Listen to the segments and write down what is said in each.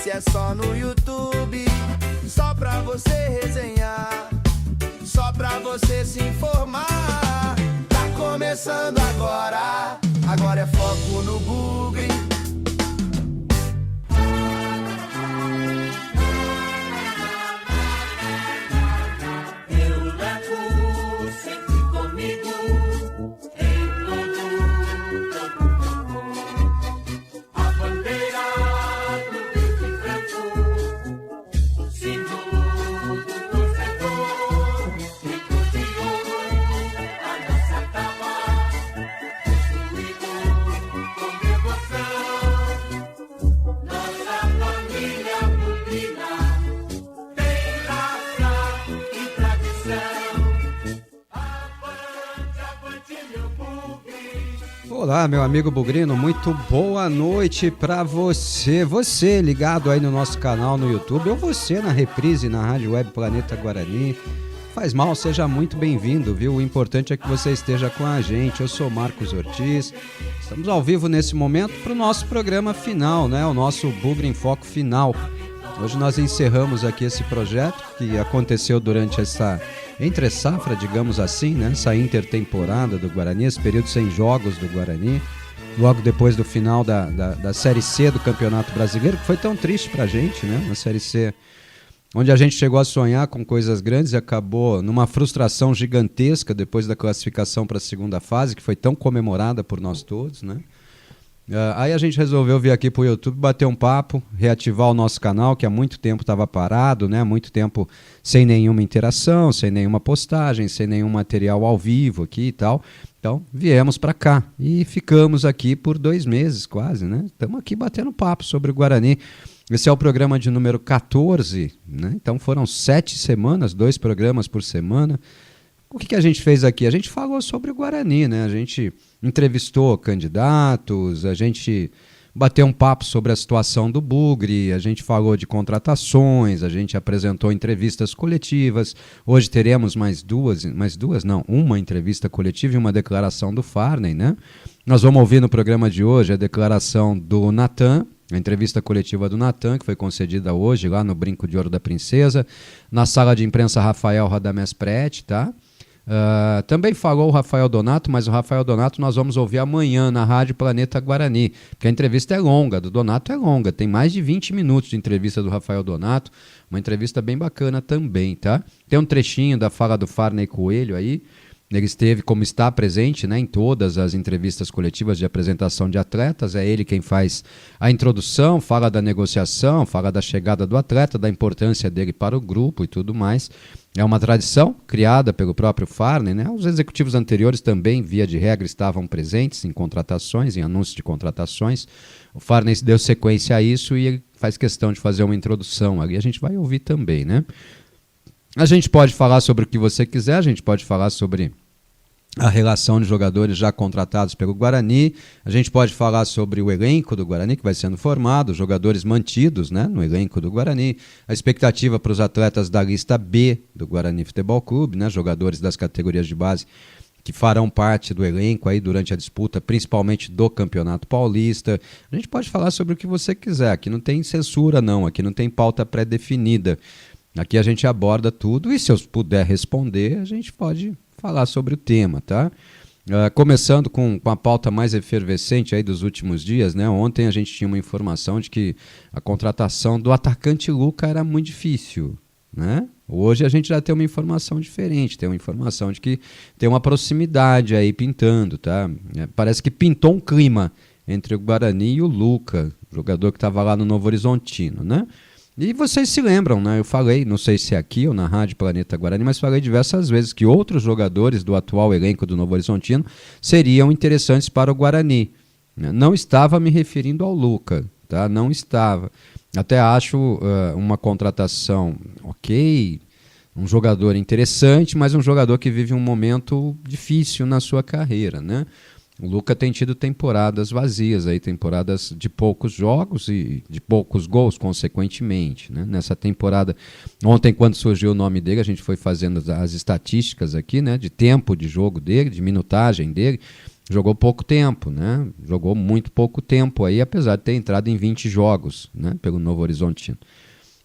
esse é só no YouTube, só pra você resenhar, só pra você se informar. Tá começando agora, agora é foco no Bugre. Olá, meu amigo Bugrino, muito boa noite pra você. Você ligado aí no nosso canal no YouTube, ou você na reprise na Rádio Web Planeta Guarani. Faz mal, seja muito bem-vindo, viu? O importante é que você esteja com a gente. Eu sou Marcos Ortiz. Estamos ao vivo nesse momento para o nosso programa final, né? O nosso Bugre em Foco final. Hoje nós encerramos aqui esse projeto que aconteceu durante essa entre-safra, digamos assim, né? Essa intertemporada do Guarani, esse período sem jogos do Guarani, logo depois do final da Série C do Campeonato Brasileiro, que foi tão triste pra gente, né? Uma Série C onde a gente chegou a sonhar com coisas grandes e acabou numa frustração gigantesca depois da classificação para a segunda fase, que foi tão comemorada por nós todos, né? Aí a gente resolveu vir aqui pro YouTube, bater um papo, reativar o nosso canal, que há muito tempo estava parado, né? Há muito tempo sem nenhuma interação, sem nenhuma postagem, sem nenhum material ao vivo aqui e tal. Então, viemos para cá e ficamos aqui por 2 meses quase, né? Estamos aqui batendo papo sobre o Guarani. Esse é o programa de número 14, né? Então foram 7 semanas, 2 programas por semana. O que a gente fez aqui? A gente falou sobre o Guarani, né? A gente entrevistou candidatos, a gente bateu um papo sobre a situação do Bugre, a gente falou de contratações, a gente apresentou entrevistas coletivas. Hoje teremos uma entrevista coletiva e uma declaração do Farney, né? Nós vamos ouvir no programa de hoje a declaração do Natan, a entrevista coletiva do Natan, que foi concedida hoje lá no Brinco de Ouro da Princesa, na sala de imprensa Rafael Radamés Prete, tá? Também falou o Rafael Donato, mas o Rafael Donato nós vamos ouvir amanhã na Rádio Planeta Guarani, porque a entrevista é longa, do Donato é longa, tem mais de 20 minutos de entrevista do Rafael Donato, uma entrevista bem bacana também, tá? Tem um trechinho da fala do Farney Coelho aí, ele esteve, como está presente, né, em todas as entrevistas coletivas de apresentação de atletas, é ele quem faz a introdução, fala da negociação, fala da chegada do atleta, da importância dele para o grupo e tudo mais. É uma tradição criada pelo próprio Farney, né? Os executivos anteriores também, via de regra, estavam presentes em contratações, em anúncios de contratações. O Farney deu sequência a isso e ele faz questão de fazer uma introdução ali. A gente vai ouvir também, né? A gente pode falar sobre o que você quiser, a gente pode falar sobre a relação de jogadores já contratados pelo Guarani, a gente pode falar sobre o elenco do Guarani que vai sendo formado, jogadores mantidos, né, no elenco do Guarani, a expectativa para os atletas da lista B do Guarani Futebol Clube, né, jogadores das categorias de base que farão parte do elenco aí durante a disputa, principalmente do Campeonato Paulista. A gente pode falar sobre o que você quiser, aqui não tem censura não, aqui não tem pauta pré-definida, aqui a gente aborda tudo e se eu puder responder, a gente pode falar sobre o tema, tá? Começando com a pauta mais efervescente aí dos últimos dias, né? Ontem a gente tinha uma informação de que a contratação do atacante Luca era muito difícil, né? Hoje a gente já tem uma informação diferente, tem uma informação de que tem uma proximidade aí pintando, tá? Parece que pintou um clima entre o Guarani e o Luca, jogador que estava lá no Novo Horizontino, né? E vocês se lembram, né? Eu falei, não sei se é aqui ou na Rádio Planeta Guarani, mas falei diversas vezes que outros jogadores do atual elenco do Novo Horizontino seriam interessantes para o Guarani. Não estava me referindo ao Luca, tá? Não estava. Até acho uma contratação ok, um jogador interessante, mas um jogador que vive um momento difícil na sua carreira, né? O Luca tem tido temporadas vazias, aí, temporadas de poucos jogos e de poucos gols, consequentemente, né? Nessa temporada, ontem quando surgiu o nome dele, a gente foi fazendo as estatísticas aqui, né? De tempo de jogo dele, de minutagem dele. jogou pouco tempo, né? Jogou muito pouco tempo aí, apesar de ter entrado em 20 jogos, né? Pelo Novo Horizontino.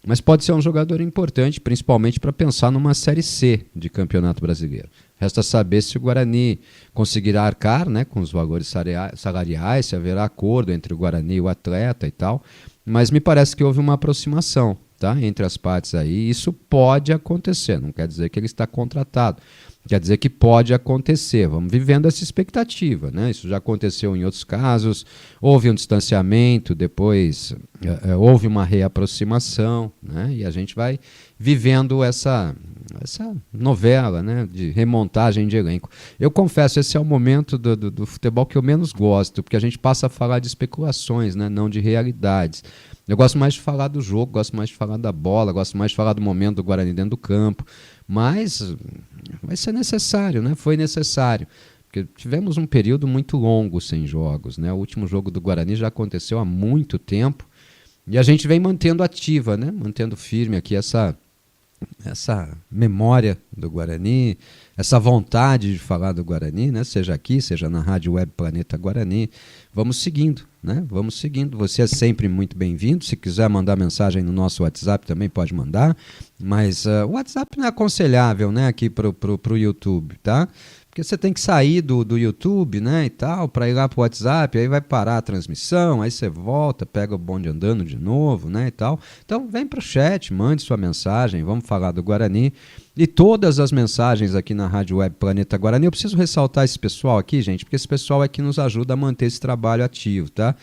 Mas pode ser um jogador importante, principalmente para pensar numa Série C de Campeonato Brasileiro. Resta saber se o Guarani conseguirá arcar, né, com os valores salariais, se haverá acordo entre o Guarani e o atleta e tal. Mas me parece que houve uma aproximação, tá, entre as partes aí. Isso pode acontecer, não quer dizer que ele está contratado. Quer dizer que pode acontecer, vamos vivendo essa expectativa, né? Isso já aconteceu em outros casos, houve um distanciamento, depois houve uma reaproximação, né? E a gente vai vivendo essa novela, né? De remontagem de elenco. Eu confesso, esse é o momento do futebol que eu menos gosto, porque a gente passa a falar de especulações, né? Não de realidades. Eu gosto mais de falar do jogo, gosto mais de falar da bola, gosto mais de falar do momento do Guarani dentro do campo, mas vai ser necessário, né? Foi necessário, porque tivemos um período muito longo sem jogos, né? O último jogo do Guarani já aconteceu há muito tempo e a gente vem mantendo ativa, né? Mantendo firme aqui essa memória do Guarani, essa vontade de falar do Guarani, né? Seja aqui, seja na Rádio Web Planeta Guarani. Vamos seguindo, né? Vamos seguindo. Você é sempre muito bem-vindo. Se quiser mandar mensagem no nosso WhatsApp também pode mandar, mas o WhatsApp não é aconselhável, né? Aqui pro YouTube, tá? Porque você tem que sair do YouTube, né, e tal, para ir lá pro WhatsApp, aí vai parar a transmissão, aí você volta, pega o bonde andando de novo, né, e tal. Então vem pro chat, mande sua mensagem, vamos falar do Guarani. E todas as mensagens aqui na Rádio Web Planeta Guarani, eu preciso ressaltar esse pessoal aqui, gente, porque esse pessoal é que nos ajuda a manter esse trabalho ativo, tá?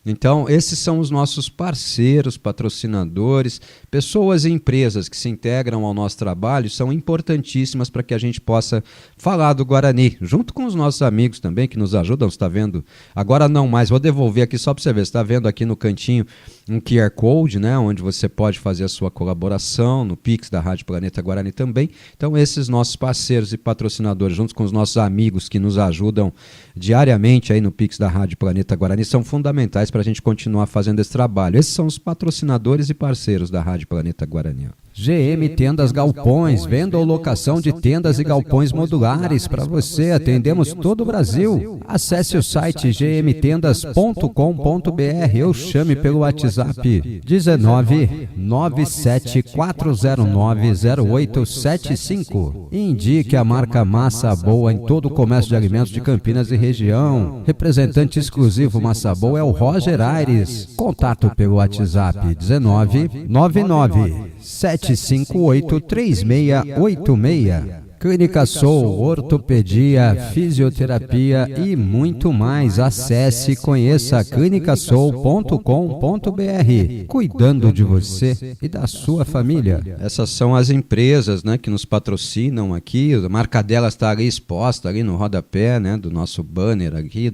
Então, esses são os nossos parceiros, patrocinadores, pessoas e empresas que se integram ao nosso trabalho, são importantíssimas para que a gente possa falar do Guarani, junto com os nossos amigos também que nos ajudam. Você está vendo, agora não mais, vou devolver aqui só para você ver, você está vendo aqui no cantinho um QR Code, né, onde você pode fazer a sua colaboração, no Pix da Rádio Planeta Guarani também. Então, esses nossos parceiros e patrocinadores, junto com os nossos amigos que nos ajudam diariamente aí no Pix da Rádio Planeta Guarani, são fundamentais para a gente continuar fazendo esse trabalho. Esses são os patrocinadores e parceiros da Rádio Planeta Guarani. GM Tendas Galpões, venda ou locação de tendas e galpões modulares para você. Atendemos todo o Brasil. Acesse o site gmtendas.com.br ou chame pelo WhatsApp 19 97409 0875. Indique a marca Massa Boa em todo o comércio de alimentos de Campinas e região. Representante exclusivo Massa Boa é o Roger Aires. Contato pelo WhatsApp 19 99 758-3686. Clínica Soul, ortopedia, fisioterapia e muito mais. Acesse e conheça clinicasoul.com.br. Cuidando de você e da sua família. Essas são as empresas, né, que nos patrocinam aqui. A marca delas está ali exposta ali no rodapé, né, do nosso banner aqui,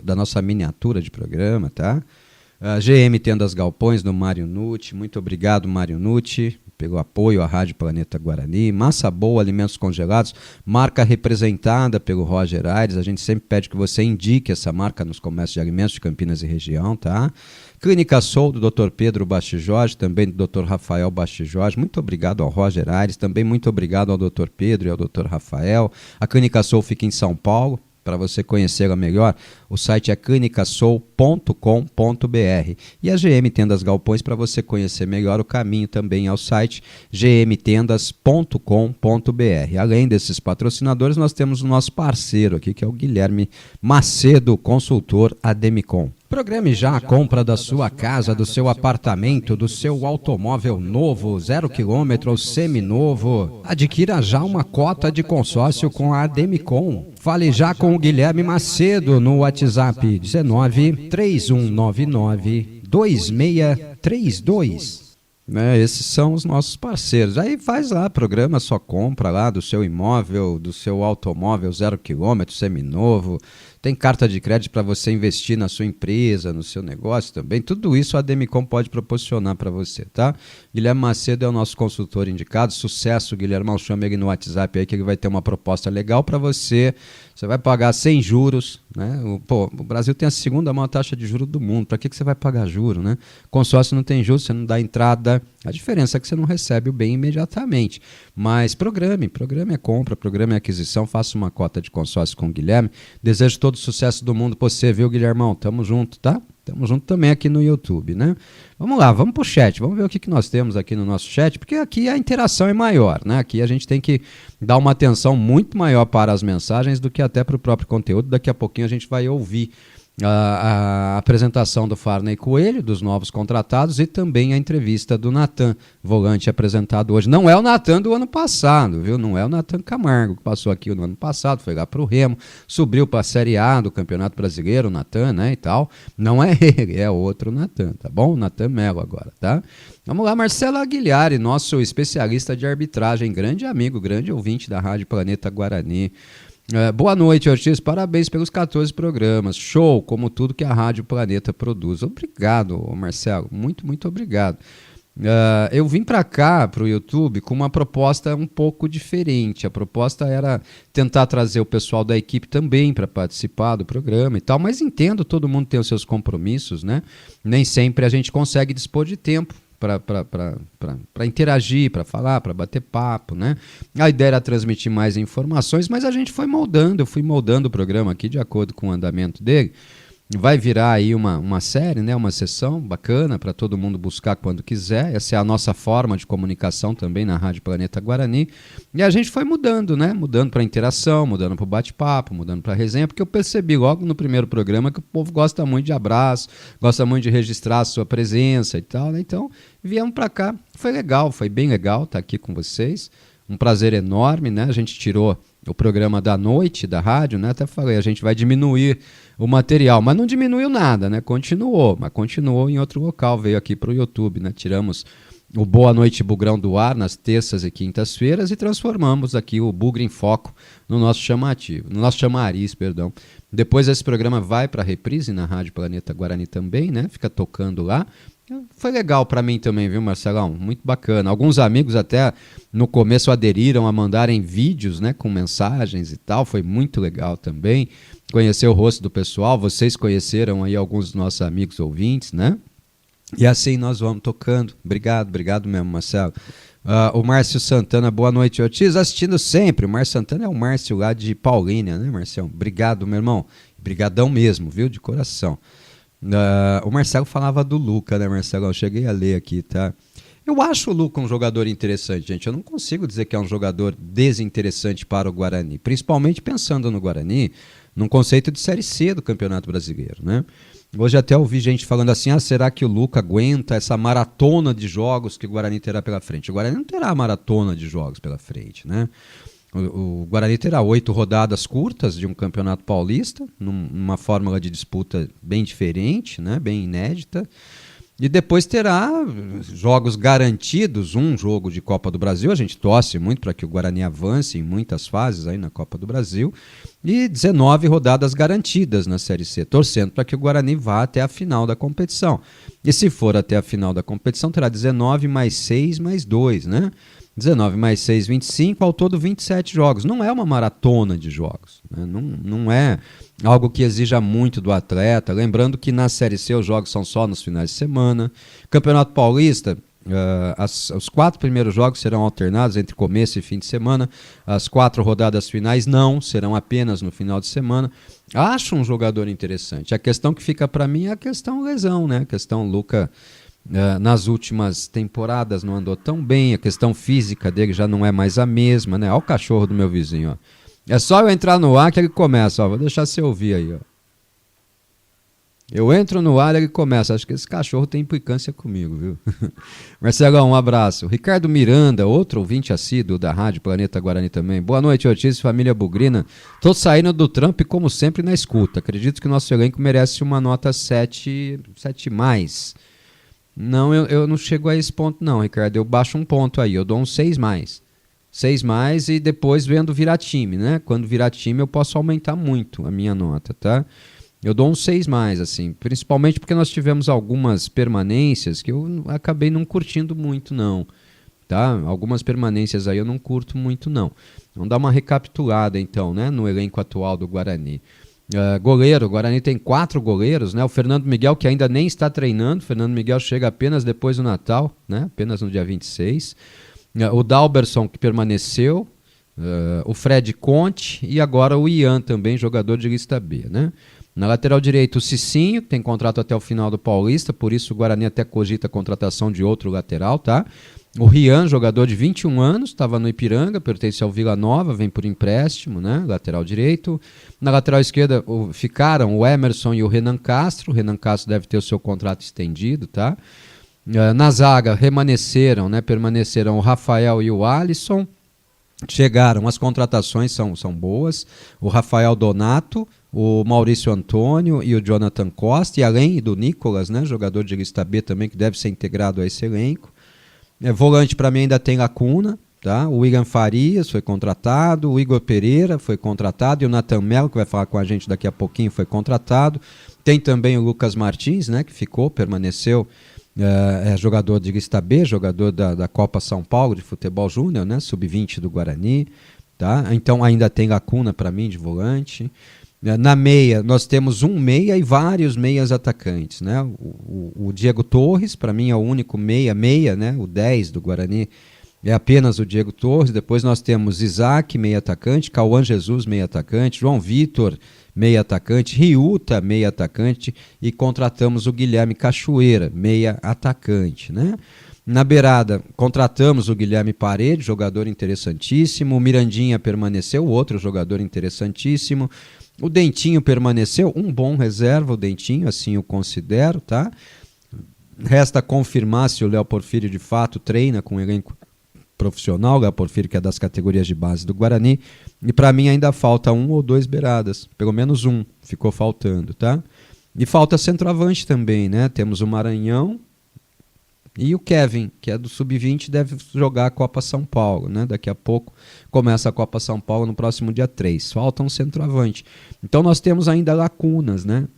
da nossa miniatura de programa, tá? GM Tendas Galpões, do Mário Nucci. Muito obrigado, Mário Nucci, pelo apoio à Rádio Planeta Guarani. Massa Boa, alimentos congelados, marca representada pelo Roger Aires. A gente sempre pede que você indique essa marca nos comércios de alimentos de Campinas e região, tá? Clínica Soul, do Dr. Pedro Basti Jorge, também do Dr. Rafael Basti Jorge. Muito obrigado ao Roger Aires, também muito obrigado ao Dr. Pedro e ao Dr. Rafael. A Clínica Soul fica em São Paulo. Para você conhecê-la melhor, o site é clinicasoul.com.br. E a GM Tendas Galpões, para você conhecer melhor o caminho também ao site gmtendas.com.br. Além desses patrocinadores, nós temos o nosso parceiro aqui, que é o Guilherme Macedo, consultor Ademicon. Programe já a compra da sua casa, do seu apartamento, do seu automóvel novo, 0 km ou seminovo. Adquira já uma cota de consórcio com a Ademicon. Fale já com o Guilherme Macedo no WhatsApp 19 3199 2632. Esses são os nossos parceiros. Aí faz lá, programa sua compra lá do seu imóvel, do seu automóvel 0 km, seminovo. Tem carta de crédito para você investir na sua empresa, no seu negócio também. Tudo isso a Ademicon pode proporcionar para você, tá? Guilherme Macedo é o nosso consultor indicado. Sucesso, Guilherme. Chama ele no WhatsApp aí que ele vai ter uma proposta legal para você. Você vai pagar sem juros, né? O Brasil tem a segunda maior taxa de juros do mundo. Para que você vai pagar juros, né? Consórcio não tem juros, você não dá entrada. A diferença é que você não recebe o bem imediatamente. Mas programe a compra, programe a aquisição, faça uma cota de consórcio com o Guilherme. Desejo todos todo sucesso do mundo pra você, viu, Guilhermão? Tamo junto, tá? Tamo junto também aqui no YouTube, né? Vamos lá, vamos pro chat, vamos ver o que nós temos aqui no nosso chat, porque aqui a interação é maior, né? Aqui a gente tem que dar uma atenção muito maior para as mensagens do que até para o próprio conteúdo. Daqui a pouquinho a gente vai ouvir a apresentação do Farney Coelho, dos novos contratados, e também a entrevista do Natan, volante apresentado hoje. Não é o Natan do ano passado, viu? Não é o Natan Camargo, que passou aqui no ano passado, foi lá para o Remo, subiu para a Série A do Campeonato Brasileiro, o Natan, né, e tal. Não é ele, é outro Natan, tá bom? O Natan Melo agora, tá? Vamos lá, Marcelo Aguilhari, nosso especialista de arbitragem, grande amigo, grande ouvinte da Rádio Planeta Guarani. Boa noite, Ortiz. Parabéns pelos 14 programas. Show, como tudo que a Rádio Planeta produz. Obrigado, Marcelo. Muito, muito obrigado. Eu vim para cá, para o YouTube, com uma proposta um pouco diferente. A proposta era tentar trazer o pessoal da equipe também para participar do programa e tal, mas entendo, todo mundo tem os seus compromissos, né? Nem sempre a gente consegue dispor de tempo para interagir, para falar, para bater papo, né? A ideia era transmitir mais informações, mas a gente foi moldando, eu fui moldando o programa aqui de acordo com o andamento dele. Vai virar aí uma série, né? Uma sessão bacana para todo mundo buscar quando quiser. Essa é a nossa forma de comunicação também na Rádio Planeta Guarani. E a gente foi mudando, né? Mudando para interação, mudando para o bate-papo, mudando para resenha, porque eu percebi logo no primeiro programa que o povo gosta muito de abraço, gosta muito de registrar a sua presença e tal, né? Então, viemos para cá. Foi legal, foi bem legal estar aqui com vocês. Um prazer enorme, né? A gente tirou o programa da noite da rádio, né? Até falei, a gente vai diminuir o material, mas não diminuiu nada, né? Continuou, mas continuou em outro local, veio aqui para o YouTube, né? Tiramos o Boa Noite Bugrão do ar nas terças e quintas-feiras e transformamos aqui o Bugre em Foco no nosso chamativo, no nosso chamariz, perdão. Depois esse programa vai para a reprise na Rádio Planeta Guarani também, né? Fica tocando lá. Foi legal para mim também, viu, Marcelão? Muito bacana. Alguns amigos até no começo aderiram a mandarem vídeos, né, com mensagens e tal. Foi muito legal também. Conhecer o rosto do pessoal. Vocês conheceram aí alguns dos nossos amigos ouvintes, né? E assim nós vamos tocando. Obrigado mesmo, Marcelo. O Márcio Santana, boa noite, Ortiz. Assistindo sempre. O Márcio Santana é o Márcio lá de Paulínia, né, Marcelo? Obrigado, meu irmão. Brigadão mesmo, viu? De coração. O Marcelo falava do Luca, né, Marcelo? Eu cheguei a ler aqui, tá? Eu acho o Luca um jogador interessante, gente. Eu não consigo dizer que é um jogador desinteressante para o Guarani, principalmente pensando no Guarani, num conceito de Série C do Campeonato Brasileiro, né? Hoje até ouvi gente falando assim, será que o Luca aguenta essa maratona de jogos que o Guarani terá pela frente? O Guarani não terá maratona de jogos pela frente, né? O Guarani terá 8 rodadas curtas de um campeonato paulista, numa fórmula de disputa bem diferente, né, bem inédita. E depois terá jogos garantidos, um jogo de Copa do Brasil. A gente torce muito para que o Guarani avance em muitas fases aí na Copa do Brasil. E 19 rodadas garantidas na Série C, torcendo para que o Guarani vá até a final da competição. E se for até a final da competição, terá 19 mais 6 mais 2, né? 19 mais 6, 25, ao todo 27 jogos. Não é uma maratona de jogos, né? Não é algo que exija muito do atleta. Lembrando que na Série C os jogos são só nos finais de semana. Campeonato Paulista, os 4 primeiros jogos serão alternados entre começo e fim de semana. As 4 rodadas finais não, serão apenas no final de semana. Acho um jogador interessante. A questão que fica para mim é a questão lesão, né? A questão Luca... nas últimas temporadas não andou tão bem, a questão física dele já não é mais a mesma, né? Olha o cachorro do meu vizinho, ó. É só eu entrar no ar que ele começa, ó. Vou deixar você ouvir aí, ó. Eu entro no ar e ele começa. Acho que esse cachorro tem implicância comigo, viu? Marcelão, um abraço. Ricardo Miranda, outro ouvinte assíduo da Rádio Planeta Guarani também. Boa noite, Ortiz e família Bugrina. Tô saindo do trampo e, como sempre, na escuta. Acredito que o nosso elenco merece uma nota 7 mais. Não, eu não chego a esse ponto não, Ricardo. Eu baixo um ponto aí, eu dou um 6 mais. 6 mais e depois vendo virar time, né? Quando virar time eu posso aumentar muito a minha nota, tá? Eu dou um 6 mais, assim. Principalmente porque nós tivemos algumas permanências que eu acabei não curtindo muito, não. Tá? Algumas permanências aí eu não curto muito, não. Vamos dar uma recapitulada, então, né? No elenco atual do Guarani. Goleiro, o Guarani tem 4 goleiros, né? O Fernando Miguel, que ainda nem está treinando. O Fernando Miguel chega apenas depois do Natal, né? Apenas no dia 26. O Dalberson, que permaneceu. o Fred Conte e agora o Ian também, jogador de lista B, né? Na lateral direita, o Cicinho, que tem contrato até o final do Paulista, por isso o Guarani até cogita a contratação de outro lateral, tá? O Rian, jogador de 21 anos, estava no Ipiranga, pertence ao Vila Nova, vem por empréstimo, né? Lateral direito. Na lateral esquerda ficaram o Emerson e o Renan Castro. O Renan Castro deve ter o seu contrato estendido, tá? Na zaga permaneceram o Rafael e o Alisson. Chegaram, as contratações são boas. O Rafael Donato, o Maurício Antônio e o Jonathan Costa, e além do Nicolas, né? Jogador de lista B também, que deve ser integrado a esse elenco. Volante para mim ainda tem lacuna, tá? O William Farias foi contratado, o Igor Pereira foi contratado e o Nathan Melo, que vai falar com a gente daqui a pouquinho, foi contratado. Tem também o Lucas Martins, né, que permaneceu, jogador de lista B, jogador da Copa São Paulo de futebol júnior, né, sub-20 do Guarani, tá? Então ainda tem lacuna para mim de volante. Na meia, nós temos um meia e vários meias atacantes, né? O Diego Torres, para mim, é o único meia, né? O 10 do Guarani é apenas o Diego Torres. Depois nós temos Isaac, meia atacante, Cauã Jesus, meia atacante, João Vitor, meia atacante, Riuta, meia atacante, e contratamos o Guilherme Cachoeira, meia atacante, né? Na beirada, contratamos o Guilherme Parede, jogador interessantíssimo. O Mirandinha permaneceu, outro jogador interessantíssimo. O Dentinho permaneceu, um bom reserva, o Dentinho, assim eu considero, tá? Resta confirmar se o Léo Porfírio de fato treina com o elenco profissional. O Léo Porfírio, que é das categorias de base do Guarani. E para mim ainda falta um ou dois beiradas, pelo menos um ficou faltando, tá? E falta centroavante também, né? Temos o Maranhão e o Kevin, que é do Sub-20, deve jogar a Copa São Paulo, né? Daqui a pouco começa a Copa São Paulo no próximo dia 3. Falta um centroavante. Então nós temos ainda lacunas, né?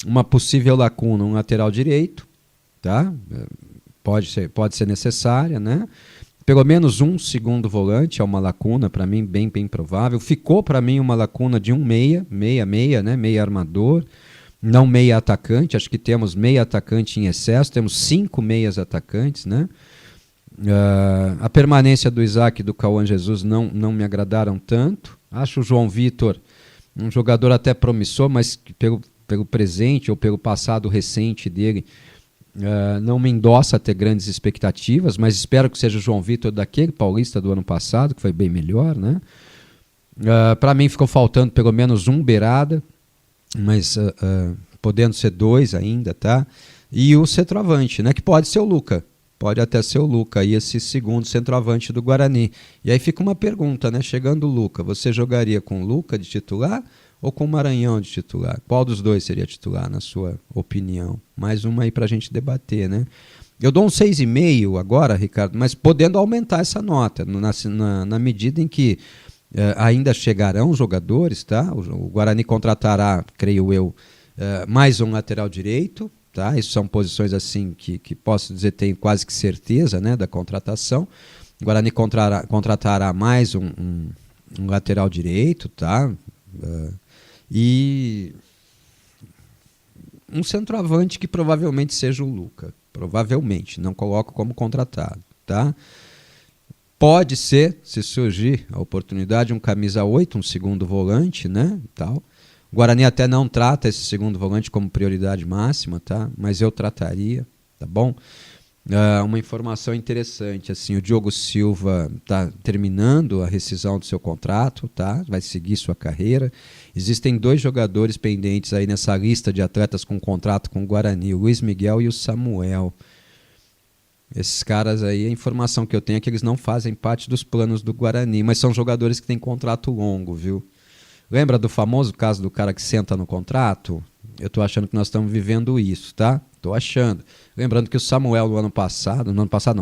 Uma possível lacuna, um lateral direito, tá? Pode ser necessária, né? Pelo menos um segundo volante é uma lacuna, para mim, bem provável. Ficou para mim uma lacuna de um meia, né? Meia armador. Não meia atacante, acho que temos meia atacante em excesso, temos 5 meias atacantes, né? A permanência do Isaac e do Cauã Jesus não me agradaram tanto. Acho o João Vitor um jogador até promissor, mas que pelo presente ou pelo passado recente dele, não me endossa a ter grandes expectativas, mas espero que seja o João Vitor daquele Paulista do ano passado, que foi bem melhor, né? Para mim ficou faltando pelo menos um beirada, mas podendo ser 2 ainda, tá? E o centroavante, né? Que pode ser o Luca, pode até ser o Luca, aí esse segundo centroavante do Guarani. E aí fica uma pergunta, né? Chegando o Luca, você jogaria com o Luca de titular ou com o Maranhão de titular? Qual dos dois seria titular, na sua opinião? Mais uma aí pra gente debater, né? Eu dou um 6,5 agora, Ricardo, mas podendo aumentar essa nota, na medida em que ainda chegarão jogadores, tá? O Guarani contratará, creio eu, mais um lateral direito, tá? Isso são posições assim que posso dizer, tenho quase que certeza, né, da contratação. O Guarani contratará mais um lateral direito, tá? E um centroavante que provavelmente seja o Luca. Provavelmente, não coloco como contratado, tá? Pode ser, se surgir a oportunidade, um camisa 8, um segundo volante, né, tal. O Guarani até não trata esse segundo volante como prioridade máxima, tá? Mas eu trataria, tá bom? Uma informação interessante, assim, o Diogo Silva está terminando a rescisão do seu contrato, tá? Vai seguir sua carreira. Existem 2 jogadores pendentes aí nessa lista de atletas com contrato com o Guarani, o Luiz Miguel e o Samuel. Esses caras aí, a informação que eu tenho é que eles não fazem parte dos planos do Guarani, mas são jogadores que têm contrato longo, viu? Lembra do famoso caso do cara que senta no contrato? Eu tô achando que nós estamos vivendo isso, tá? Tô achando. Lembrando que o Samuel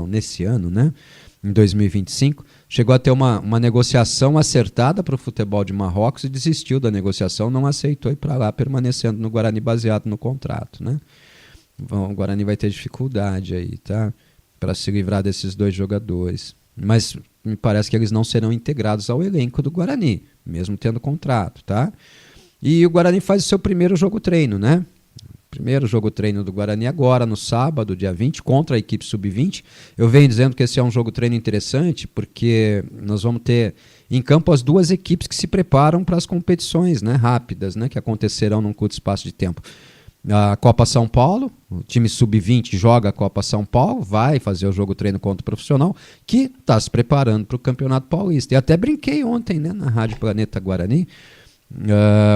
nesse ano, né? Em 2025, chegou a ter uma negociação acertada para o futebol de Marrocos e desistiu da negociação, não aceitou ir para lá, permanecendo no Guarani baseado no contrato, né? Bom, o Guarani vai ter dificuldade aí, tá? Para se livrar desses 2 jogadores. Mas me parece que eles não serão integrados ao elenco do Guarani, mesmo tendo contrato, tá? E o Guarani faz o seu primeiro jogo treino, né? Primeiro jogo treino do Guarani agora, no sábado, dia 20, contra a equipe sub-20. Eu venho dizendo que esse é um jogo treino interessante, porque nós vamos ter em campo as duas equipes que se preparam para as competições, né, rápidas, né, que acontecerão num curto espaço de tempo. A Copa São Paulo, o time sub-20 joga a Copa São Paulo, vai fazer o jogo treino contra o profissional, que está se preparando para o Campeonato Paulista. E até brinquei ontem, né, na Rádio Planeta Guarani.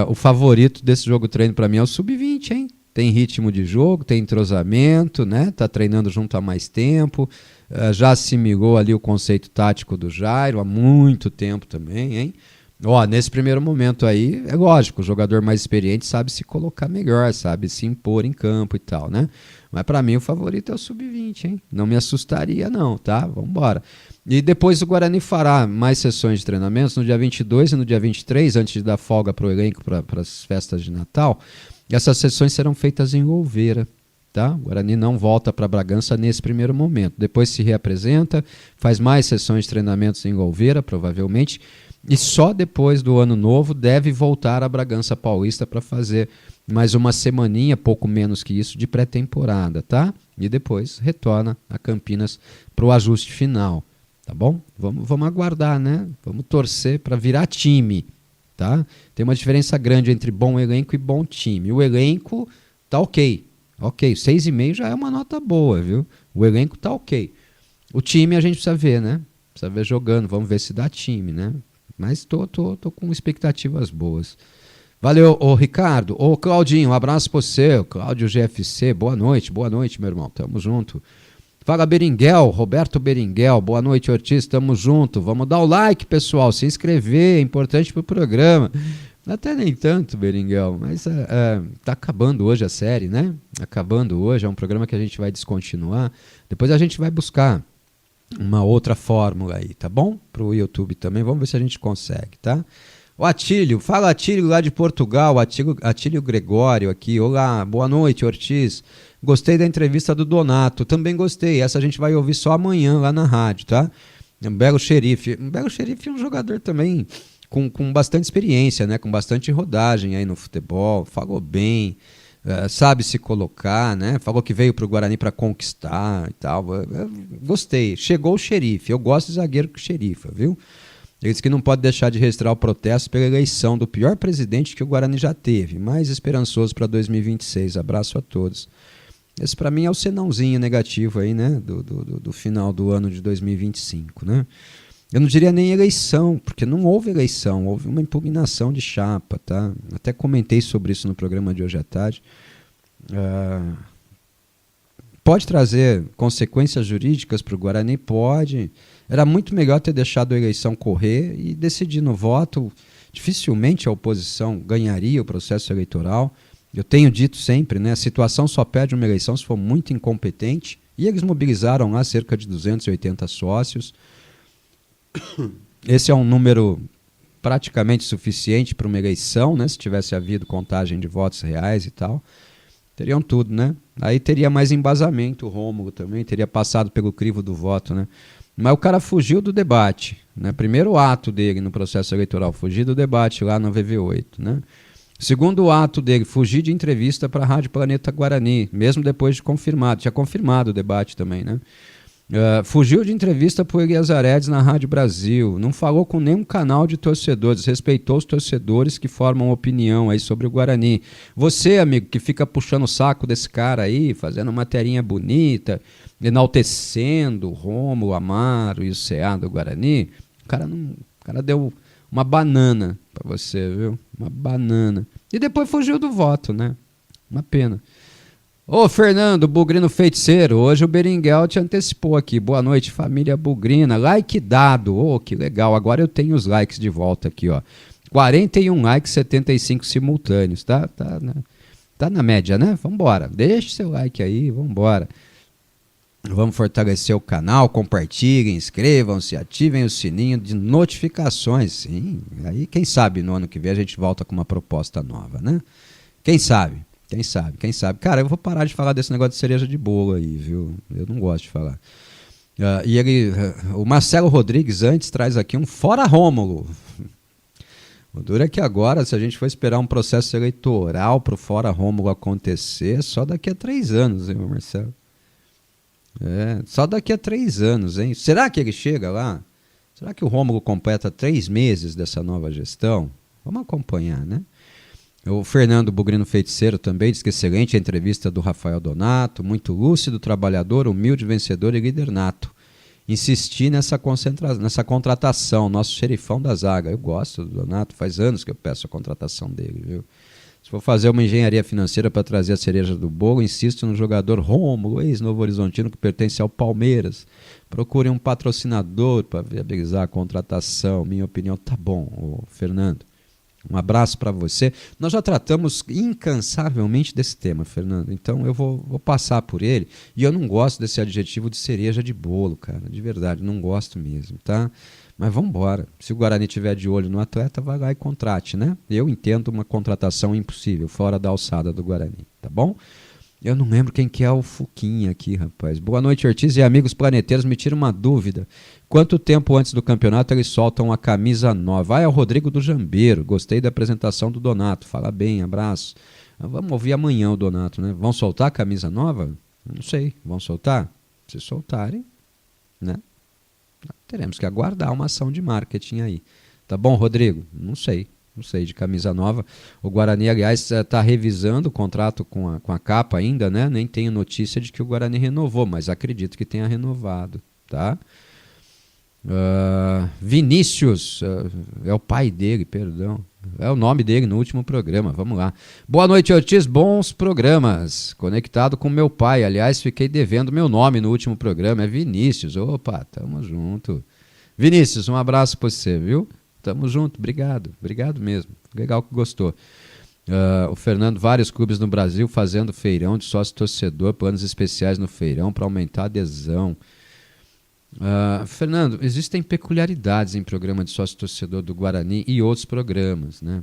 O favorito desse jogo treino para mim é o sub-20, hein? Tem ritmo de jogo, tem entrosamento, né? Tá treinando junto há mais tempo, já assimilou ali o conceito tático do Jairo há muito tempo também, hein? Nesse primeiro momento aí, é lógico, o jogador mais experiente sabe se colocar melhor, sabe se impor em campo e tal, né? Mas para mim o favorito é o sub-20, hein? Não me assustaria não, tá? Vamos embora. E depois o Guarani fará mais sessões de treinamentos no dia 22 e no dia 23, antes de dar folga para o elenco para as festas de Natal. Essas sessões serão feitas em Louveira, tá? O Guarani não volta para Bragança nesse primeiro momento. Depois se reapresenta, faz mais sessões de treinamentos em Louveira, provavelmente, e só depois do ano novo deve voltar a Bragança Paulista para fazer mais uma semaninha, pouco menos que isso, de pré-temporada, tá? E depois retorna a Campinas para o ajuste final, tá bom? Vamos aguardar, né? Vamos torcer para virar time. Tá? Tem uma diferença grande entre bom elenco e bom time. O elenco tá ok. 6,5 já é uma nota boa, viu? O elenco tá ok. O time a gente precisa ver, né? Precisa ver jogando, vamos ver se dá time, né? Mas tô com expectativas boas. Valeu, Ricardo. Claudinho, um abraço pra você. Cláudio GFC, boa noite, meu irmão. Tamo junto. Fala, Beringuel, Roberto Beringuel, boa noite, Ortiz, tamo junto. Vamos dar o like, pessoal, se inscrever, é importante pro programa. Até nem tanto, Beringuel, mas tá acabando hoje a série, né? Acabando hoje, é um programa que a gente vai descontinuar. Depois a gente vai buscar uma outra fórmula aí, tá bom? Pro YouTube também, vamos ver se a gente consegue, tá? O Atílio, fala Atílio lá de Portugal, Atílio Gregório aqui. Olá, boa noite, Ortiz. Gostei da entrevista do Donato, também gostei. Essa a gente vai ouvir só amanhã lá na rádio, tá? Um belo xerife. Um belo xerife é um jogador também com bastante experiência, né? Com bastante rodagem aí no futebol. Falou bem, sabe se colocar, né? Falou que veio pro Guarani para conquistar e tal. Gostei. Chegou o xerife. Eu gosto de zagueiro com xerife, viu? Ele disse que não pode deixar de registrar o protesto pela eleição do pior presidente que o Guarani já teve. Mais esperançoso para 2026. Abraço a todos. Esse para mim é o senãozinho negativo aí, né? Do final do ano de 2025, né? Eu não diria nem eleição, porque não houve eleição, houve uma impugnação de chapa, tá? Até comentei sobre isso no programa de hoje à tarde. Pode trazer consequências jurídicas para o Guarani? Pode. Era muito melhor ter deixado a eleição correr e decidir no voto. Dificilmente a oposição ganharia o processo eleitoral. Eu tenho dito sempre, né, a situação só perde uma eleição se for muito incompetente, e eles mobilizaram lá cerca de 280 sócios. Esse é um número praticamente suficiente para uma eleição, né, se tivesse havido contagem de votos reais e tal. Teriam tudo, né? Aí teria mais embasamento, o Rômulo também teria passado pelo crivo do voto, né? Mas o cara fugiu do debate, né? Primeiro ato dele no processo eleitoral, fugir do debate lá no VV8, né? Segundo ato dele, fugir de entrevista para a Rádio Planeta Guarani, mesmo depois de confirmado. Tinha confirmado o debate também, né? Fugiu de entrevista para o Elias Aredes na Rádio Brasil. Não falou com nenhum canal de torcedores. Respeitou os torcedores que formam opinião aí sobre o Guarani. Você, amigo, que fica puxando o saco desse cara aí, fazendo materinha bonita, enaltecendo o Rômulo, Amaro e o CA do Guarani, o cara deu uma banana para você, viu? Uma banana. E depois fugiu do voto, né? Uma pena. Ô, Fernando, Bugrino Feiticeiro, hoje o Beringuel te antecipou aqui. Boa noite, família Bugrina. Like dado. Ô, que legal. Agora eu tenho os likes de volta aqui, ó. 41 likes, 75 simultâneos. Tá na média, né? Vambora. Deixa seu like aí, vambora. Vamos fortalecer o canal, compartilhem, inscrevam-se, ativem o sininho de notificações. Sim, aí quem sabe no ano que vem a gente volta com uma proposta nova, né? Quem sabe? Cara, eu vou parar de falar desse negócio de cereja de bolo aí, viu? Eu não gosto de falar. O Marcelo Rodrigues antes traz aqui um fora Rômulo. O duro é que agora, se a gente for esperar um processo eleitoral pro Fora Rômulo acontecer, só daqui a 3 anos, hein, Marcelo? Só daqui a 3 anos, hein? Será que ele chega lá? Será que o Rômulo completa 3 meses dessa nova gestão? Vamos acompanhar, né? O Fernando Bugrino Feiticeiro também diz que excelente a entrevista do Rafael Donato, muito lúcido, trabalhador, humilde, vencedor e líder nato. Insisti nessa contratação, nosso xerifão da zaga. Eu gosto do Donato, faz anos que eu peço a contratação dele, viu? Se for fazer uma engenharia financeira para trazer a cereja do bolo, insisto no jogador Rômulo, ex-Novo Horizontino, que pertence ao Palmeiras. Procure um patrocinador para viabilizar a contratação. Minha opinião, tá bom, Fernando. Um abraço para você. Nós já tratamos incansavelmente desse tema, Fernando. Então eu vou passar por ele. E eu não gosto desse adjetivo de cereja de bolo, cara. De verdade, não gosto mesmo, tá? Mas vamos embora. Se o Guarani tiver de olho no atleta, vai lá e contrate, né? Eu entendo uma contratação impossível, fora da alçada do Guarani, tá bom? Eu não lembro quem que é o Fuquinha aqui, rapaz. Boa noite, Ortiz e amigos planeteiros. Me tira uma dúvida. Quanto tempo antes do campeonato eles soltam a camisa nova? É o Rodrigo do Jambeiro. Gostei da apresentação do Donato. Fala bem, abraço. Vamos ouvir amanhã o Donato, né? Vão soltar a camisa nova? Não sei. Vão soltar? Se soltarem, né? Teremos que aguardar uma ação de marketing aí. Tá bom, Rodrigo? Não sei de camisa nova. O Guarani, aliás, está revisando o contrato com a capa ainda, né? Nem tenho notícia de que o Guarani renovou, mas acredito que tenha renovado, tá? Vinícius, é o pai dele, perdão. É o nome dele no último programa, vamos lá. Boa noite, Ortiz, bons programas. Conectado com meu pai, aliás, fiquei devendo meu nome no último programa, é Vinícius. Opa, tamo junto. Vinícius, um abraço pra você, viu? Tamo junto, obrigado mesmo. Legal que gostou. O Fernando, vários clubes no Brasil fazendo feirão de sócio-torcedor, planos especiais no feirão para aumentar a adesão. Fernando, existem peculiaridades em programa de sócio-torcedor do Guarani e outros programas, né?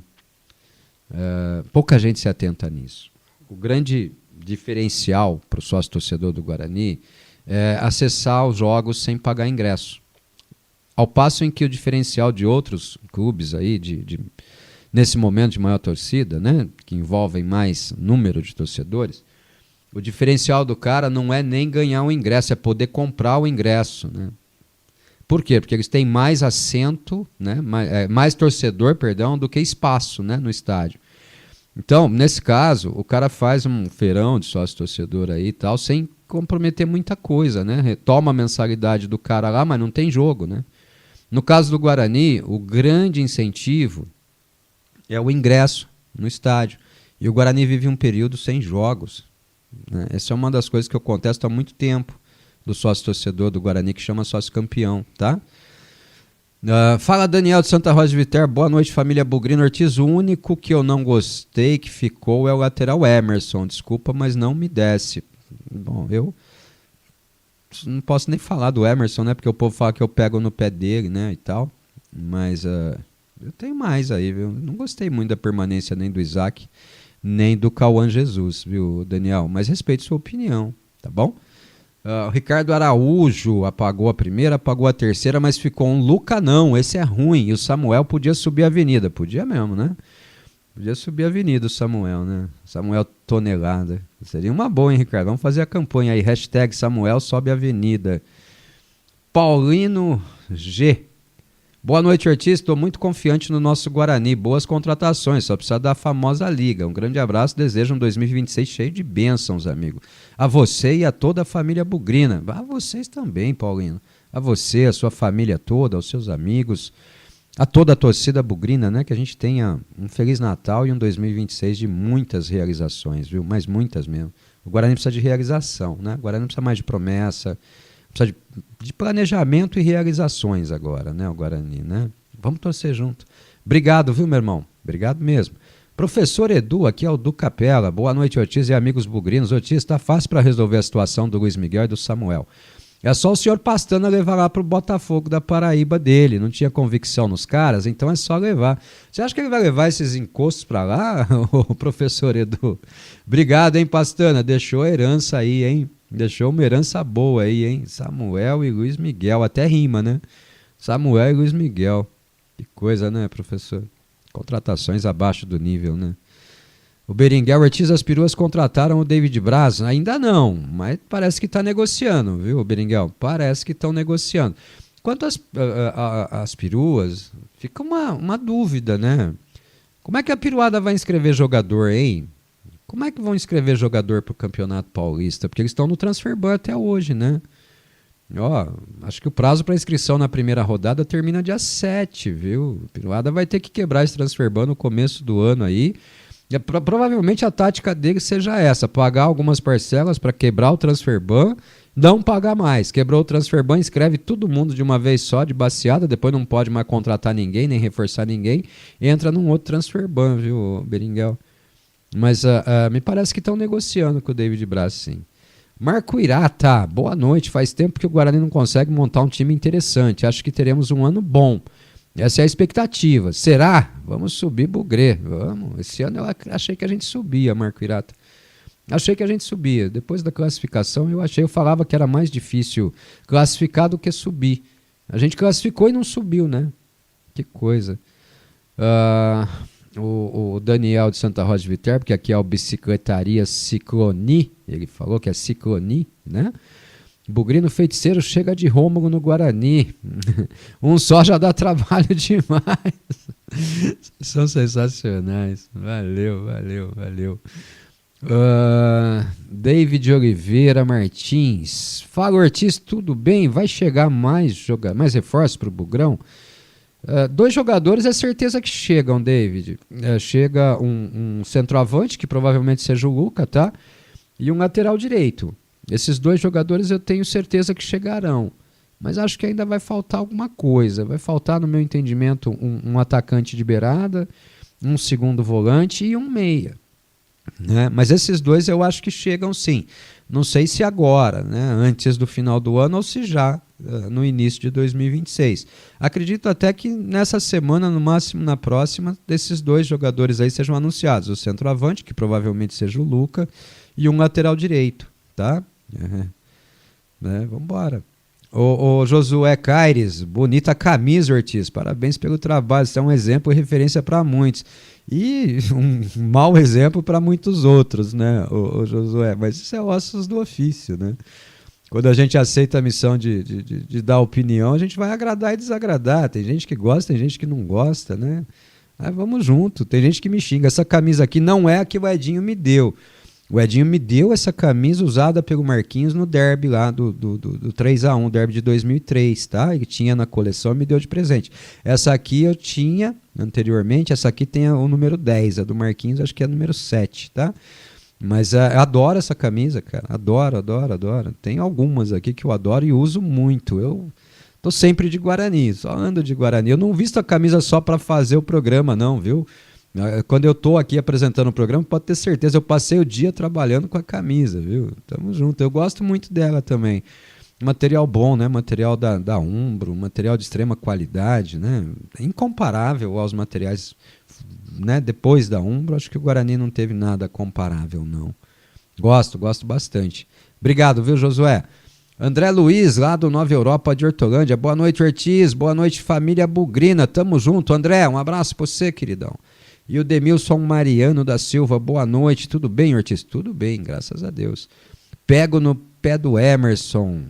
Pouca gente se atenta nisso. O grande diferencial para o sócio-torcedor do Guarani é acessar os jogos sem pagar ingresso. Ao passo em que o diferencial de outros clubes aí, nesse momento de maior torcida, né, que envolvem mais número de torcedores, o diferencial do cara não é nem ganhar o ingresso, é poder comprar o ingresso, né? Por quê? Porque eles têm mais assento, né, mais torcedor, perdão, do que espaço, né, no estádio. Então, nesse caso, o cara faz um feirão de sócio-torcedor aí e tal, sem comprometer muita coisa, né? Toma a mensalidade do cara lá, mas não tem jogo, né? No caso do Guarani, o grande incentivo é o ingresso no estádio. E o Guarani vive um período sem jogos, né? Essa é uma das coisas que eu contesto há muito tempo do sócio-torcedor do Guarani, que chama sócio-campeão, tá? Fala Daniel de Santa Rosa de Viterbo, boa noite família Bugrino Ortiz, o único que eu não gostei que ficou é o lateral Emerson, desculpa, mas não me desce. Bom, eu não posso nem falar do Emerson, né, porque o povo fala que eu pego no pé dele, né, e tal, mas eu tenho mais aí, viu, não gostei muito da permanência nem do Isaac, nem do Cauã Jesus, viu, Daniel, mas respeito sua opinião, tá bom? O Ricardo Araújo apagou a primeira, apagou a terceira, mas ficou um Luca não, esse é ruim. E o Samuel podia subir a avenida. Podia mesmo, né? Podia subir a avenida o Samuel, né? Samuel Tonelada. Seria uma boa, hein, Ricardo? Vamos fazer a campanha aí. Hashtag Samuel sobe a avenida. Paulino G. Boa noite, Ortiz. Estou muito confiante no nosso Guarani. Boas contratações, só precisa da famosa liga. Um grande abraço, desejo um 2026 cheio de bênçãos, amigo. A você e a toda a família bugrina. A vocês também, Paulino. A você, a sua família toda, aos seus amigos, a toda a torcida bugrina, né? Que a gente tenha um Feliz Natal e um 2026 de muitas realizações, viu? Mas muitas mesmo. O Guarani precisa de realização, né? O Guarani não precisa mais de promessa, precisa de planejamento e realizações agora, né, o Guarani, né? Vamos torcer junto. Obrigado, viu, meu irmão? Obrigado mesmo. Professor Edu, aqui é o Du Capela. Boa noite, Ortiz e amigos bugrinos. Ortiz, está fácil para resolver a situação do Luiz Miguel e do Samuel. É só o senhor Pastana levar lá para o Botafogo da Paraíba dele. Não tinha convicção nos caras, então é só levar. Você acha que ele vai levar esses encostos para lá, o professor Edu? Obrigado, hein, Pastana? Deixou a herança aí, hein? Deixou uma herança boa aí, hein? Samuel e Luiz Miguel. Até rima, né? Samuel e Luiz Miguel. Que coisa, né, professor? Contratações abaixo do nível, né? O Beringuel Ortiz, as peruas contrataram o David Braz? Ainda não, mas parece que está negociando, viu, Beringuel? Parece que estão negociando. Quanto às peruas, fica uma dúvida, né? Como é que a peruada vai inscrever jogador, hein? Como é que vão inscrever jogador para o Campeonato Paulista? Porque eles estão no Transferban até hoje, né? Ó, acho que o prazo para inscrição na primeira rodada termina dia 7, viu? A peruada vai ter que quebrar esse Transferban no começo do ano aí. Provavelmente a tática dele seja essa, pagar algumas parcelas para quebrar o Transferban, não pagar mais. Quebrou o Transferban, inscreve todo mundo de uma vez só, de baseada, depois não pode mais contratar ninguém, nem reforçar ninguém, entra num outro Transferban, viu, Beringuel? Mas me parece que estão negociando com o David Braz, sim. Marco Irata, boa noite. Faz tempo que o Guarani não consegue montar um time interessante. Acho que teremos um ano bom. Essa é a expectativa. Será? Vamos subir Bugrê. Vamos. Esse ano eu achei que a gente subia, Marco Irata. Achei que a gente subia. Depois da classificação, eu falava que era mais difícil classificar do que subir. A gente classificou e não subiu, né? Que coisa. O Daniel de Santa Rosa de Viterbo, que aqui é o Bicicletaria Cicloni, ele falou que é Cicloni, né? Bugrino Feiticeiro chega de Rômulo no Guarani. Um só já dá trabalho demais. São sensacionais. Valeu. David Oliveira Martins. Fala, Ortiz, tudo bem? Vai chegar mais reforços para o Bugrão? 2 jogadores é certeza que chegam, David. Chega um centroavante, que provavelmente seja o Luca, tá? E um lateral direito. Esses 2 jogadores eu tenho certeza que chegarão. Mas acho que ainda vai faltar alguma coisa. Vai faltar, no meu entendimento, um atacante de beirada, um segundo volante e um meia. Né? Mas esses 2 eu acho que chegam sim. Não sei se agora, né? Antes do final do ano ou se já no início de 2026. Acredito até que nessa semana, no máximo na próxima, desses 2 jogadores aí sejam anunciados. O centroavante, que provavelmente seja o Luca, e um lateral direito. Tá? Vamos embora. O Josué Caires, bonita camisa, Ortiz. Parabéns pelo trabalho. Isso é um exemplo e referência para muitos. E um mau exemplo para muitos outros, né, o Josué? Mas isso é ossos do ofício, né? Quando a gente aceita a missão de dar opinião, a gente vai agradar e desagradar. Tem gente que gosta, tem gente que não gosta, né? Mas vamos junto. Tem gente que me xinga. Essa camisa aqui não é a que o Edinho me deu. O Edinho me deu essa camisa usada pelo Marquinhos no derby lá do 3-1, derby de 2003, tá? Ele tinha na coleção e me deu de presente. Essa aqui eu tinha anteriormente, essa aqui tem o número 10, a do Marquinhos acho que é o número 7, tá? Mas eu adoro essa camisa, cara. Adoro. Tem algumas aqui que eu adoro e uso muito. Eu tô sempre de Guarani, só ando de Guarani. Eu não visto a camisa só para fazer o programa, não, viu? Quando eu tô aqui apresentando o programa, pode ter certeza, eu passei o dia trabalhando com a camisa, viu? Tamo junto. Eu gosto muito dela também. Material bom, né? Material da Umbro, material de extrema qualidade, né? Incomparável aos materiais, né? Depois da Umbro, acho que o Guarani não teve nada comparável, não. Gosto bastante. Obrigado, viu, Josué? André Luiz, lá do Nova Europa de Hortolândia. Boa noite, Ortiz. Boa noite, família Bugrina. Tamo junto, André. Um abraço pra você, queridão. E o Demilson Mariano da Silva. Boa noite. Tudo bem, Ortiz? Tudo bem, graças a Deus. Pego no pé do Emerson.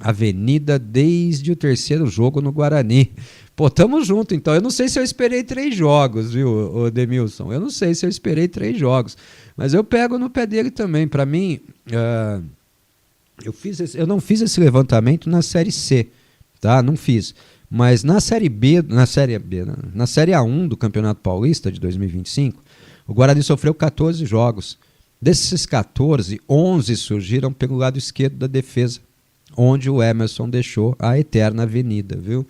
Avenida desde o 3º jogo no Guarani. Pô, tamo junto, então. Eu não sei se eu esperei 3 jogos, viu, Demilson? Eu não sei se eu esperei 3 jogos. Mas eu pego no pé dele também. Pra mim... Eu não fiz esse levantamento na Série C, tá? Não fiz. Mas na Série A1 do Campeonato Paulista de 2025, o Guarani sofreu 14 jogos. Desses 14, 11 surgiram pelo lado esquerdo da defesa, onde o Emerson deixou a eterna avenida, viu?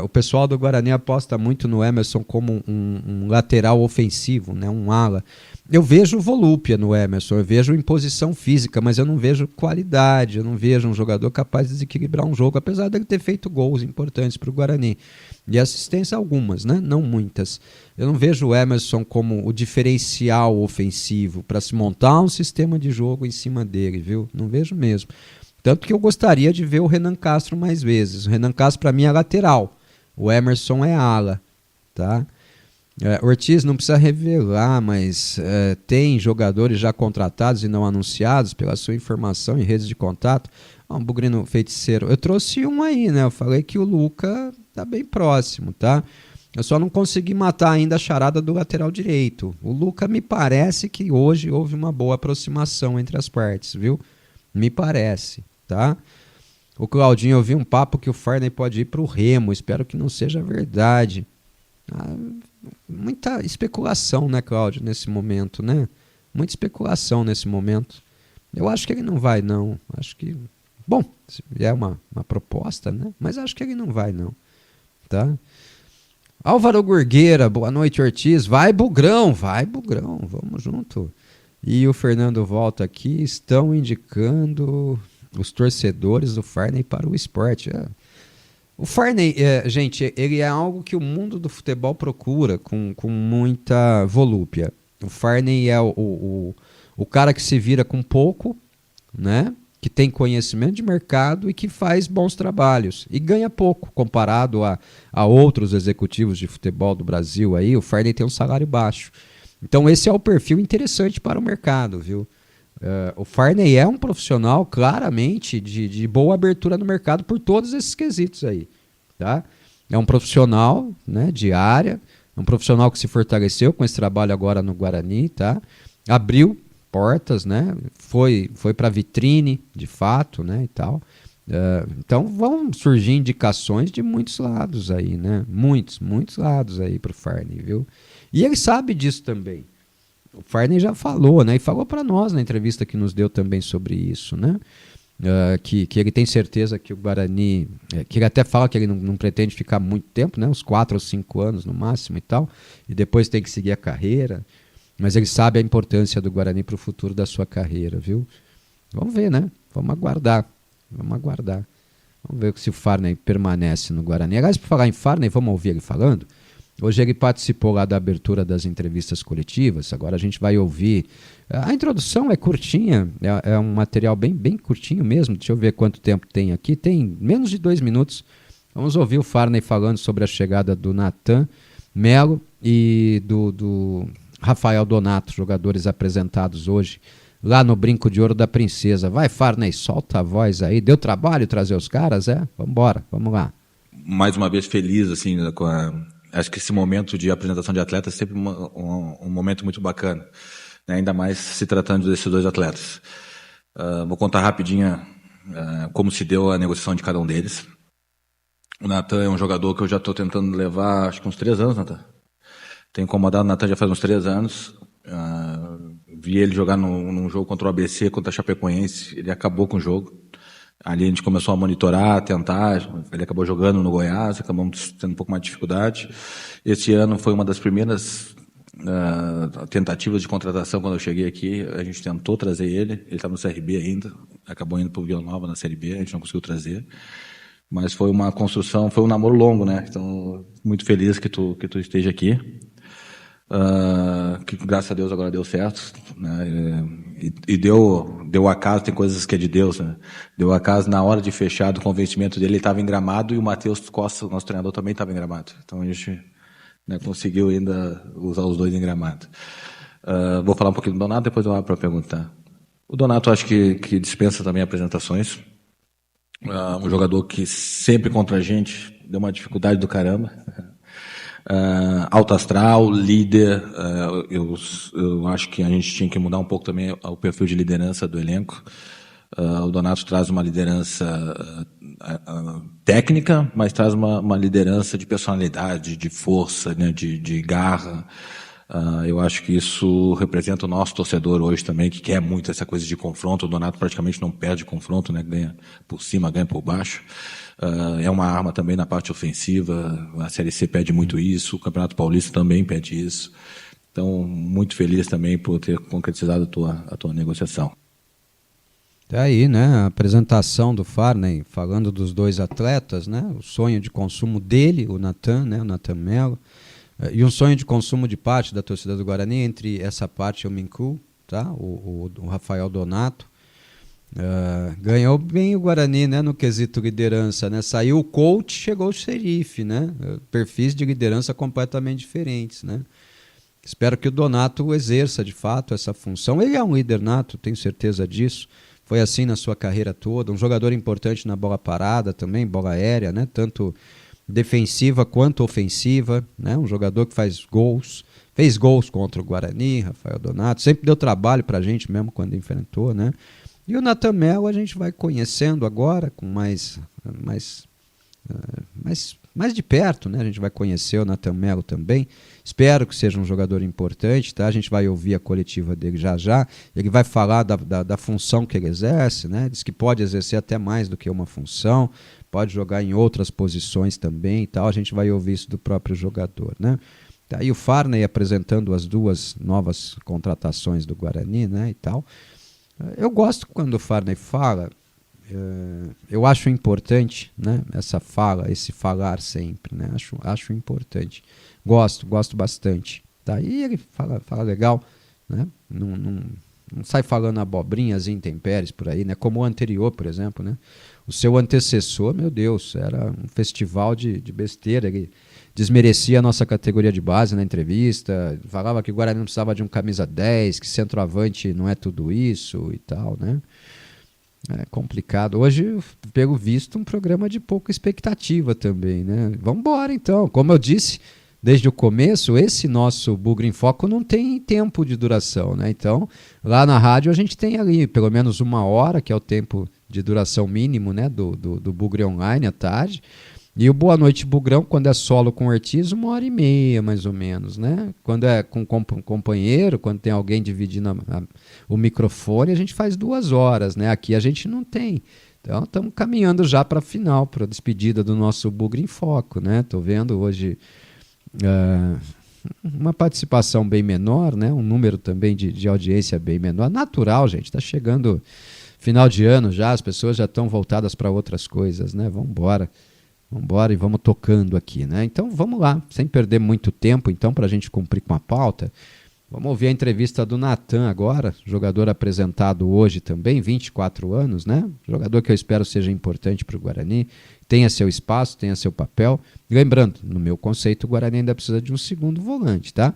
O pessoal do Guarani aposta muito no Emerson como um lateral ofensivo, né? Um ala. Eu vejo volúpia no Emerson, eu vejo imposição física, mas eu não vejo qualidade, eu não vejo um jogador capaz de desequilibrar um jogo, apesar dele ter feito gols importantes para o Guarani. E assistência algumas, né? Não muitas. Eu não vejo o Emerson como o diferencial ofensivo para se montar um sistema de jogo em cima dele, viu? Não vejo mesmo. Tanto que eu gostaria de ver o Renan Castro mais vezes. O Renan Castro, para mim, é lateral. O Emerson é ala, tá? Ortiz não precisa revelar, mas tem jogadores já contratados e não anunciados pela sua informação em redes de contato. Bugrino feiticeiro, eu trouxe um aí, né? Eu falei que o Luca tá bem próximo, tá? Eu só não consegui matar ainda a charada do lateral direito. O Luca me parece que hoje houve uma boa aproximação entre as partes, viu? Me parece, tá? O Claudinho, eu vi um papo que o Farney pode ir pro Remo, espero que não seja verdade. Muita especulação, né, Cláudio, nesse momento, né? Muita especulação nesse momento. Eu acho que ele não vai, não. Acho que... Bom, é uma proposta, né? Mas acho que ele não vai, não. Tá? Álvaro Gurgueira, boa noite, Ortiz. Vai, Bugrão, vamos junto. E o Fernando volta aqui, estão indicando os torcedores do Farney para o esporte. O Farney, gente, ele é algo que o mundo do futebol procura com muita volúpia. O Farney é o cara que se vira com pouco, né? Que tem conhecimento de mercado e que faz bons trabalhos. E ganha pouco comparado a outros executivos de futebol do Brasil. Aí, o Farney tem um salário baixo. Então esse é o perfil interessante para o mercado, viu? O Farney é um profissional claramente de boa abertura no mercado por todos esses quesitos aí, tá? É um profissional, né, de área, é um profissional que se fortaleceu com esse trabalho agora no Guarani, tá? Abriu portas, né? Foi para vitrine, de fato, né, e tal. Então vão surgir indicações de muitos lados aí, né? Muitos lados aí para o Farney, viu? E ele sabe disso também. O Farney já falou, né? E falou para nós na entrevista que nos deu também sobre isso, né? Que ele tem certeza que o Guarani... que ele até fala que ele não pretende ficar muito tempo, né? Uns 4 ou 5 anos no máximo e tal. E depois tem que seguir a carreira. Mas ele sabe a importância do Guarani para o futuro da sua carreira, viu? Vamos ver, né? Vamos aguardar. Vamos ver se o Farney permanece no Guarani. Aliás, por falar em Farney, vamos ouvir ele falando? Hoje ele participou lá da abertura das entrevistas coletivas. Agora a gente vai ouvir. A introdução é curtinha, é um material bem curtinho mesmo. Deixa eu ver quanto tempo tem aqui. Tem menos de 2 minutos. Vamos ouvir o Farney falando sobre a chegada do Nathan Melo e do Rafael Donato, jogadores apresentados hoje lá no Brinco de Ouro da Princesa. Vai, Farney, solta a voz aí. Deu trabalho trazer os caras, vamos lá. Mais uma vez feliz, assim, acho que esse momento de apresentação de atletas é sempre um momento muito bacana, né? Ainda mais se tratando desses 2 atletas. Vou contar rapidinho como se deu a negociação de cada um deles. O Nathan é um jogador que eu já estou tentando levar, acho que uns 3 anos, Nathan. Tenho incomodado o Nathan já faz uns 3 anos. Vi ele jogar num jogo contra o ABC, contra a Chapecoense. Ele acabou com o jogo. Ali a gente começou a monitorar, a tentar. Ele acabou jogando no Goiás, acabamos tendo um pouco mais de dificuldade. Esse ano foi uma das primeiras tentativas de contratação quando eu cheguei aqui. A gente tentou trazer ele. Ele estava no CRB ainda. Acabou indo para o Vila Nova na Série B. A gente não conseguiu trazer. Mas foi uma construção, foi um namoro longo, né? Então, muito feliz que tu esteja aqui. Que graças a Deus agora deu certo, né? E deu acaso, tem coisas que é de Deus, né? Deu acaso na hora de fechar do convencimento dele, ele estava em Gramado e o Matheus Costa, nosso treinador, também estava em Gramado. Então a gente, né, conseguiu ainda usar os 2 em Gramado. Vou falar um pouquinho do Donato, depois eu abro para perguntar. O Donato acho que dispensa também apresentações. Um jogador que sempre contra a gente deu uma dificuldade do caramba. Alto astral, líder. Eu acho que a gente tinha que mudar um pouco também o perfil de liderança do elenco. O Donato traz uma liderança técnica, mas traz uma liderança de personalidade, de força, né, de garra. Eu acho que isso representa o nosso torcedor hoje também, que quer muito essa coisa de confronto. O Donato praticamente não perde confronto, né? Ganha por cima, ganha por baixo. É uma arma também na parte ofensiva. A Série C pede muito isso, o Campeonato Paulista também pede isso. Então, muito feliz também por ter concretizado a tua negociação. Tá aí, né? A apresentação do Farney, falando dos 2 atletas, né? O sonho de consumo dele, o Nathan, né? O Nathan Melo. E um sonho de consumo de parte da torcida do Guarani, entre essa parte e o Mincu, tá? O Rafael Donato. Ganhou bem o Guarani, né, no quesito liderança, né? Saiu o coach, chegou o xerife, né? Perfis de liderança completamente diferentes, né? Espero que o Donato exerça de fato essa função. Ele é um líder nato, tenho certeza disso. Foi assim na sua carreira toda, um jogador importante na bola parada também, bola aérea, né? Tanto defensiva quanto ofensiva, né? Um jogador que faz gols, fez gols contra o Guarani, Rafael Donato, sempre deu trabalho pra gente mesmo quando enfrentou, né? E o Natan Melo a gente vai conhecendo agora com mais de perto, né? A gente vai conhecer o Natan Melo também. Espero que seja um jogador importante, tá? A gente vai ouvir a coletiva dele já já. Ele vai falar da função que ele exerce, né? Diz que pode exercer até mais do que uma função, pode jogar em outras posições também e tal. A gente vai ouvir isso do próprio jogador, né? Tá aí o Farney apresentando as duas novas contratações do Guarani, né? E tal. Eu gosto quando o Farney fala. Eu acho importante, né, essa fala, esse falar sempre, né, acho importante, gosto bastante, tá? E ele fala legal, né, não sai falando abobrinhas e intempéries por aí, né, como o anterior, por exemplo, né, o seu antecessor, meu Deus, era um festival de besteira, ele desmerecia a nossa categoria de base na entrevista, falava que o Guarani não precisava de um camisa 10, que centroavante não é tudo isso e tal, né. É complicado. Hoje, pelo visto, um programa de pouca expectativa também, né? Vamos embora, então. Como eu disse desde o começo, esse nosso Bugre em Foco não tem tempo de duração, né? Então, lá na rádio a gente tem ali pelo menos 1 hora, que é o tempo de duração mínimo, né, do Bugre Online à tarde. E o Boa Noite Bugrão, quando é solo com o Ortiz, 1h30, mais ou menos, né? Quando é com um companheiro, quando tem alguém dividindo o microfone, a gente faz 2 horas, né? Aqui a gente não tem. Então, estamos caminhando já para a final, para a despedida do nosso Bugre em Foco, né? Estou vendo hoje uma participação bem menor, né? Um número também de audiência bem menor. Natural, gente, está chegando final de ano já, as pessoas já estão voltadas para outras coisas, né? Vamos embora e vamos tocando aqui, né? Então vamos lá, sem perder muito tempo, então, para a gente cumprir com a pauta. Vamos ouvir a entrevista do Natan agora, jogador apresentado hoje também, 24 anos, né? Jogador que eu espero seja importante para o Guarani, tenha seu espaço, tenha seu papel. Lembrando, no meu conceito, o Guarani ainda precisa de um segundo volante, tá?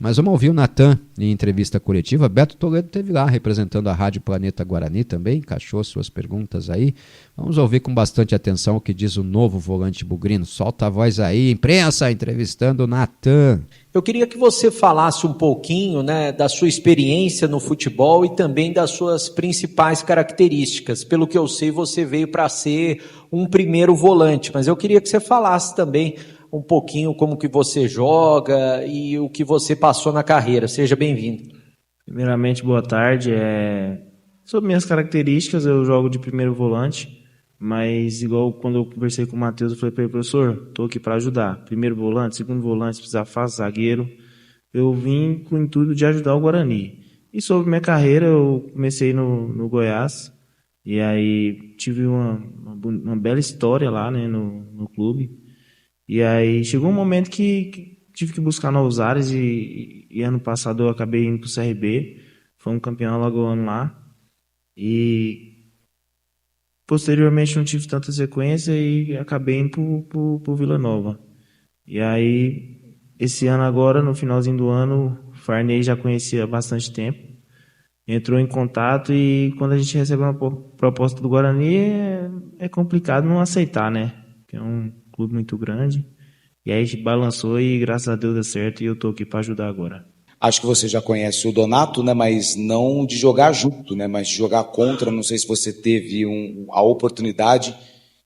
Mas vamos ouvir o Natan em entrevista coletiva. Beto Toledo esteve lá representando a Rádio Planeta Guarani também, encaixou suas perguntas aí. Vamos ouvir com bastante atenção o que diz o novo volante bugrino. Solta a voz aí, imprensa, entrevistando o Natan. Eu queria que você falasse um pouquinho, né, da sua experiência no futebol e também das suas principais características. Pelo que eu sei, você veio para ser um primeiro volante, mas eu queria que você falasse também um pouquinho como que você joga e o que você passou na carreira. Seja bem-vindo. Primeiramente, boa tarde. Sobre minhas características, eu jogo de primeiro volante, mas igual quando eu conversei com o Matheus, eu falei para ele, professor, estou aqui para ajudar. Primeiro volante, segundo volante, se precisar fazer zagueiro. Eu vim com o intuito de ajudar o Guarani. E sobre minha carreira, eu comecei no Goiás, e aí tive uma bela história lá, né, no clube. E aí chegou um momento que tive que buscar novos ares e ano passado eu acabei indo pro CRB, foi um campeão alagoano lá. E posteriormente não tive tanta sequência e acabei indo pro Vila Nova. E aí, esse ano agora, no finalzinho do ano, o Farney já conhecia há bastante tempo, entrou em contato e quando a gente recebe uma proposta do Guarani é complicado não aceitar, né? Porque é um clube muito grande. E aí a gente balançou e graças a Deus deu certo e eu tô aqui para ajudar agora. Acho que você já conhece o Donato, né? Mas não de jogar junto, né? Mas de jogar contra. Não sei se você teve a oportunidade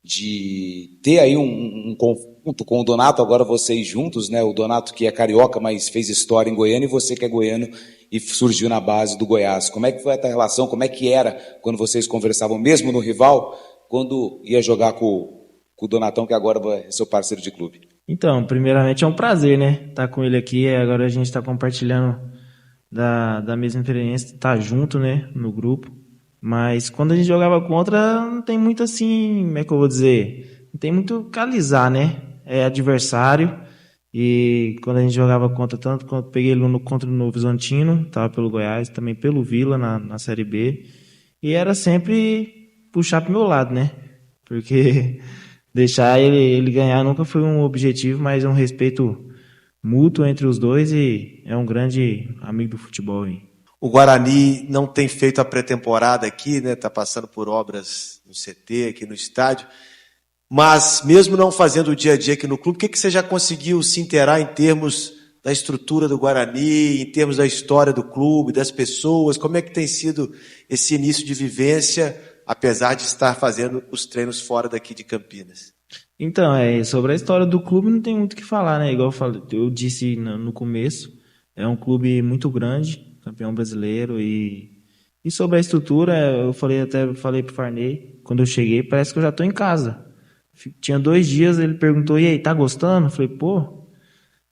de ter aí um conjunto com o Donato, agora vocês juntos, né? O Donato que é carioca, mas fez história em Goiânia, e você que é goiano e surgiu na base do Goiás. Como é que foi essa relação? Como é que era quando vocês conversavam, mesmo no rival, quando ia jogar com o Donatão, que agora é seu parceiro de clube? Então, primeiramente é um prazer, né? Estar com ele aqui, agora a gente está compartilhando da mesma experiência, tá junto, né? No grupo. Mas quando a gente jogava contra, não tem muito assim, como é que eu vou dizer? Não tem muito calizar, né? É adversário. E quando a gente jogava contra, tanto quando peguei ele contra o Novo Horizontino, tava pelo Goiás, também pelo Vila na Série B. e era sempre puxar pro meu lado, né? Porque deixar ele ganhar nunca foi um objetivo, mas é um respeito mútuo entre os dois e é um grande amigo do futebol. Hein? O Guarani não tem feito a pré-temporada aqui, né? Tá passando por obras no CT, aqui no estádio. Mas, mesmo não fazendo o dia a dia aqui no clube, o que você já conseguiu se inteirar em termos da estrutura do Guarani, em termos da história do clube, das pessoas? Como é que tem sido esse início de vivência, apesar de estar fazendo os treinos fora daqui de Campinas? Então, sobre a história do clube não tem muito o que falar, né? Igual eu disse no começo, é um clube muito grande, campeão brasileiro, e sobre a estrutura, eu falei pro Farney, quando eu cheguei, parece que eu já tô em casa. Tinha 2 dias, ele perguntou, e aí, tá gostando? Eu falei, pô,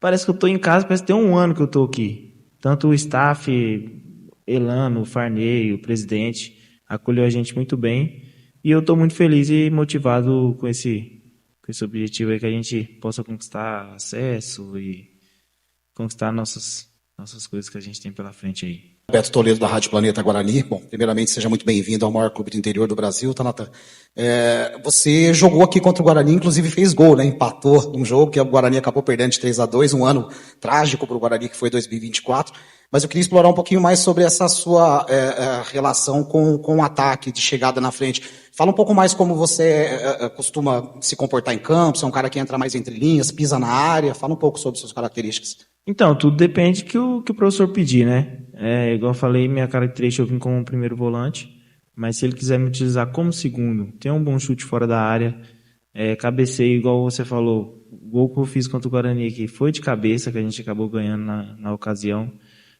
parece que eu tô em casa, parece que tem 1 ano que eu tô aqui. Tanto o staff, Elano, o Farney, o presidente, acolheu a gente muito bem, e eu tô muito feliz e motivado com esse objetivo aí, que a gente possa conquistar acesso e conquistar nossas coisas que a gente tem pela frente aí. Beto Toledo, da Rádio Planeta Guarani. Bom, primeiramente, seja muito bem-vindo ao maior clube do interior do Brasil, tá, Natan? Você jogou aqui contra o Guarani, inclusive fez gol, né? Empatou num jogo que o Guarani acabou perdendo de 3-2, um ano trágico para o Guarani, que foi 2024. Mas eu queria explorar um pouquinho mais sobre essa sua relação com o ataque, de chegada na frente. Fala um pouco mais como você costuma se comportar em campo, você é um cara que entra mais entre linhas, pisa na área. Fala um pouco sobre suas características. Então, tudo depende que o professor pedir, né? Igual eu falei, minha característica eu vim como primeiro volante, mas se ele quiser me utilizar como segundo, tem um bom chute fora da área, cabeceio, igual você falou, o gol que eu fiz contra o Guarani aqui foi de cabeça, que a gente acabou ganhando na ocasião,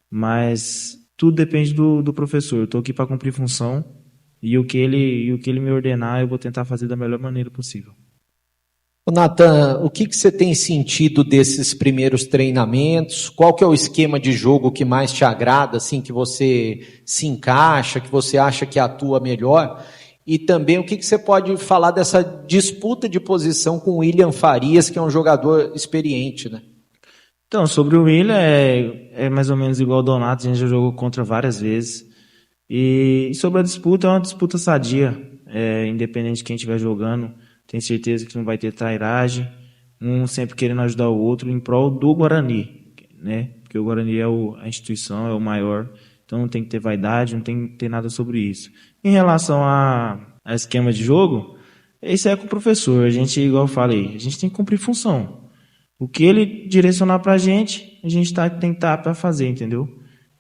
mas tudo depende do professor. Eu estou aqui para cumprir função e o que ele me ordenar eu vou tentar fazer da melhor maneira possível. Natan, o que você tem sentido desses primeiros treinamentos? Qual que é o esquema de jogo que mais te agrada, assim, que você se encaixa, que você acha que atua melhor? E também o que você pode falar dessa disputa de posição com o William Farias, que é um jogador experiente, né? Então, sobre o William, é mais ou menos igual ao Donato, a gente já jogou contra várias vezes. E sobre a disputa, é uma disputa sadia, independente de quem estiver jogando. Tenho certeza que não vai ter trairagem, um sempre querendo ajudar o outro em prol do Guarani, né? Porque o Guarani é a instituição, é o maior, então não tem que ter vaidade, não tem que ter nada sobre isso. Em relação a esquema de jogo, isso é com o professor, a gente, igual eu falei, a gente tem que cumprir função. O que ele direcionar pra gente, a gente tem que estar para fazer, entendeu?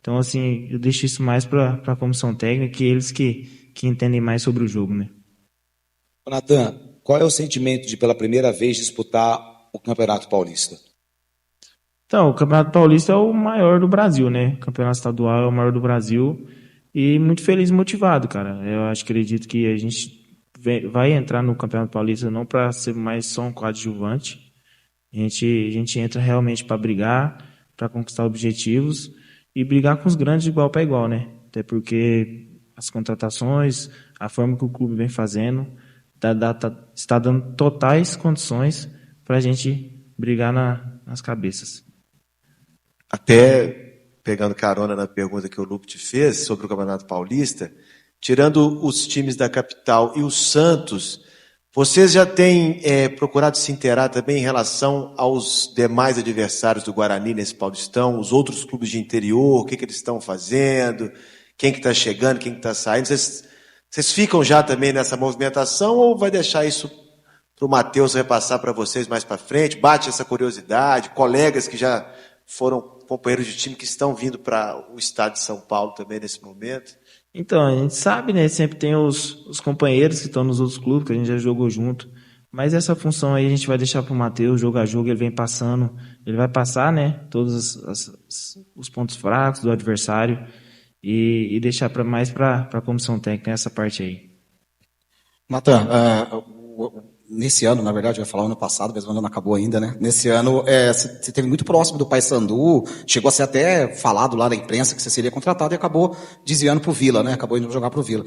Então, assim, eu deixo isso mais para a comissão técnica, que eles que entendem mais sobre o jogo, né? Natan, qual é o sentimento de, pela primeira vez, disputar o Campeonato Paulista? Então, o Campeonato Paulista é o maior do Brasil, né? O Campeonato Estadual é o maior do Brasil e muito feliz e motivado, cara. Eu acredito que a gente vai entrar no Campeonato Paulista não para ser mais só um coadjuvante. A gente entra realmente para brigar, para conquistar objetivos e brigar com os grandes de igual para igual, né? Até porque as contratações, a forma que o clube vem fazendo, está dando totais condições para a gente brigar nas cabeças. Até pegando carona na pergunta que o Lupe te fez sobre o Campeonato Paulista, tirando os times da capital e o Santos, vocês já têm procurado se inteirar também em relação aos demais adversários do Guarani nesse Paulistão, os outros clubes de interior, o que eles estão fazendo, quem que está chegando, quem que está saindo? Vocês ficam já também nessa movimentação ou vai deixar isso para o Matheus repassar para vocês mais para frente? Bate essa curiosidade, colegas que já foram companheiros de time que estão vindo para o estado de São Paulo também nesse momento? Então, a gente sabe, né? Sempre tem os companheiros que estão nos outros clubes, que a gente já jogou junto. Mas essa função aí a gente vai deixar para o Matheus, jogo a jogo, ele vem passando. Ele vai passar, né? Todos os pontos fracos do adversário. E deixar mais para a comissão técnica essa parte aí. Natan, nesse ano, na verdade, eu ia falar ano passado, mas o ano não acabou ainda, né? Nesse ano, você esteve muito próximo do Paysandu, chegou a ser até falado lá na imprensa que você seria contratado e acabou desviando pro Vila, né? Acabou indo jogar pro Vila.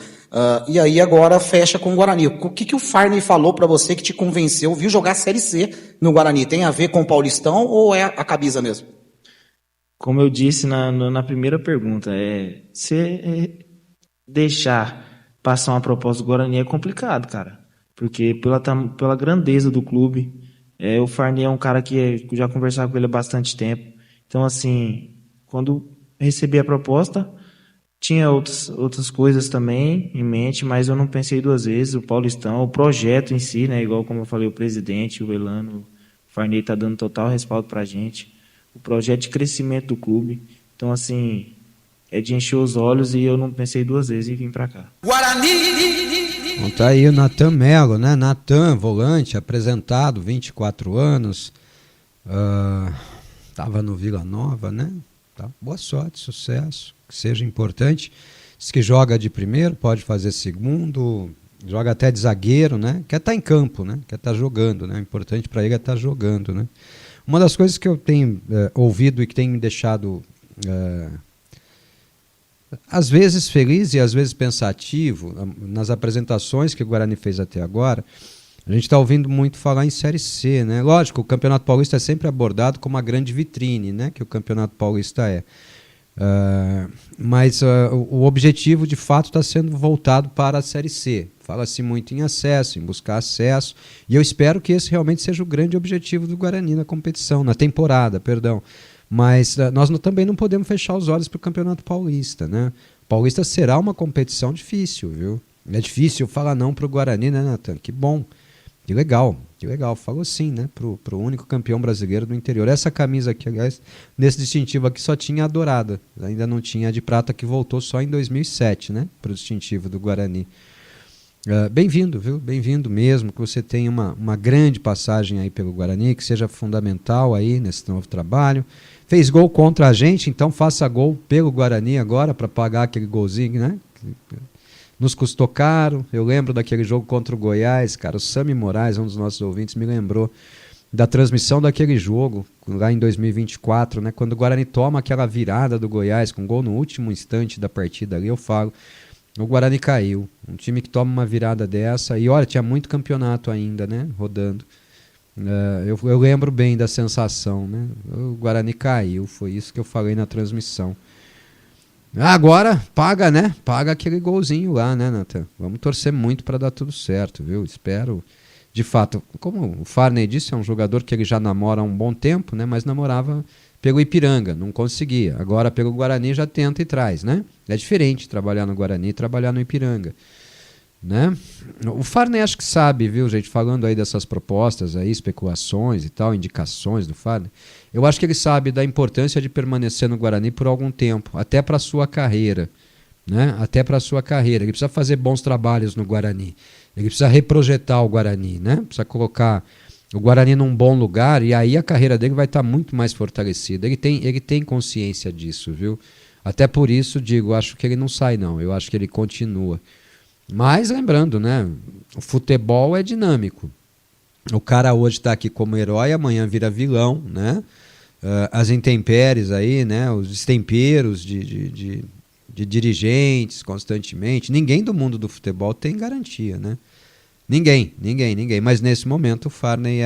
E aí agora fecha com o Guarani. O que o Farney falou para você que te convenceu, viu jogar a Série C no Guarani? Tem a ver com o Paulistão ou é a camisa mesmo? Como eu disse na primeira pergunta, se deixar passar uma proposta do Guarani é complicado, cara. Porque pela grandeza do clube, o Farney é um cara que eu já conversava com ele há bastante tempo. Então, assim, quando recebi a proposta, tinha outras coisas também em mente, mas eu não pensei duas vezes. O Paulistão, o projeto em si, né? Igual como eu falei, o presidente, o Elano, o Farney tá dando total respaldo pra gente. O projeto de crescimento do clube. Então, assim, é de encher os olhos e eu não pensei duas vezes em vir pra cá. Bom, tá aí o Natan Melo, né? Natan, volante, apresentado, 24 anos. Tava no Vila Nova, né? Tá. Boa sorte, sucesso, que seja importante. Diz que joga de primeiro, pode fazer segundo, joga até de zagueiro, né? Quer estar em campo, né? Quer estar jogando, né? O importante para ele é estar jogando, né? Uma das coisas que eu tenho ouvido e que tem me deixado às vezes feliz e às vezes pensativo nas apresentações que o Guarani fez até agora, a gente está ouvindo muito falar em Série C, né? Lógico, o Campeonato Paulista é sempre abordado como uma grande vitrine, né? Que o Campeonato Paulista é. Mas o objetivo, de fato, está sendo voltado para a Série C. Fala-se muito em acesso, em buscar acesso, e eu espero que esse realmente seja o grande objetivo do Guarani na competição, na temporada, perdão. Mas nós também não podemos fechar os olhos para o Campeonato Paulista, né? O Paulista será uma competição difícil, viu? É difícil falar não para o Guarani, né, Natan? Que bom. Que legal. Falou sim, né? Pro único campeão brasileiro do interior. Essa camisa aqui, aliás, nesse distintivo aqui só tinha a dourada. Ainda não tinha a de prata, que voltou só em 2007, né? Pro distintivo do Guarani. Bem-vindo, viu? Bem-vindo mesmo, que você tenha uma grande passagem aí pelo Guarani, que seja fundamental aí nesse novo trabalho. Fez gol contra a gente, então faça gol pelo Guarani agora, para pagar aquele golzinho, né? Nos custou caro. Eu lembro daquele jogo contra o Goiás, cara. O Sami Moraes, um dos nossos ouvintes, me lembrou da transmissão daquele jogo, lá em 2024, né? Quando o Guarani toma aquela virada do Goiás, com gol no último instante da partida ali, eu falo, o Guarani caiu. Um time que toma uma virada dessa, e olha, tinha muito campeonato ainda, né? Rodando. Eu lembro bem da sensação, né? O Guarani caiu, foi isso que eu falei na transmissão. Agora, paga, né? Paga aquele golzinho lá, né, Natan? Vamos torcer muito para dar tudo certo, viu? Espero, de fato, como o Farney disse, é um jogador que ele já namora há um bom tempo, né? Mas namorava pelo Ipiranga, não conseguia. Agora, pelo Guarani, já tenta e traz, né? É diferente trabalhar no Guarani e trabalhar no Ipiranga, né? O Farney acho que sabe, viu, gente? Falando aí dessas propostas aí, especulações e tal, indicações do Farney, eu acho que ele sabe da importância de permanecer no Guarani por algum tempo, até para a sua carreira, né? Até para a sua carreira. Ele precisa fazer bons trabalhos no Guarani, ele precisa reprojetar o Guarani, né? Precisa colocar o Guarani num bom lugar, e aí a carreira dele vai estar muito mais fortalecida. Ele tem consciência disso, viu? Até por isso, digo, acho que ele não sai não, eu acho que ele continua. Mas lembrando, né, o futebol é dinâmico. O cara hoje está aqui como herói, amanhã vira vilão, né? As intempéries aí, né? Os destemperos de dirigentes constantemente. Ninguém do mundo do futebol tem garantia, né? Ninguém. Mas nesse momento o Farney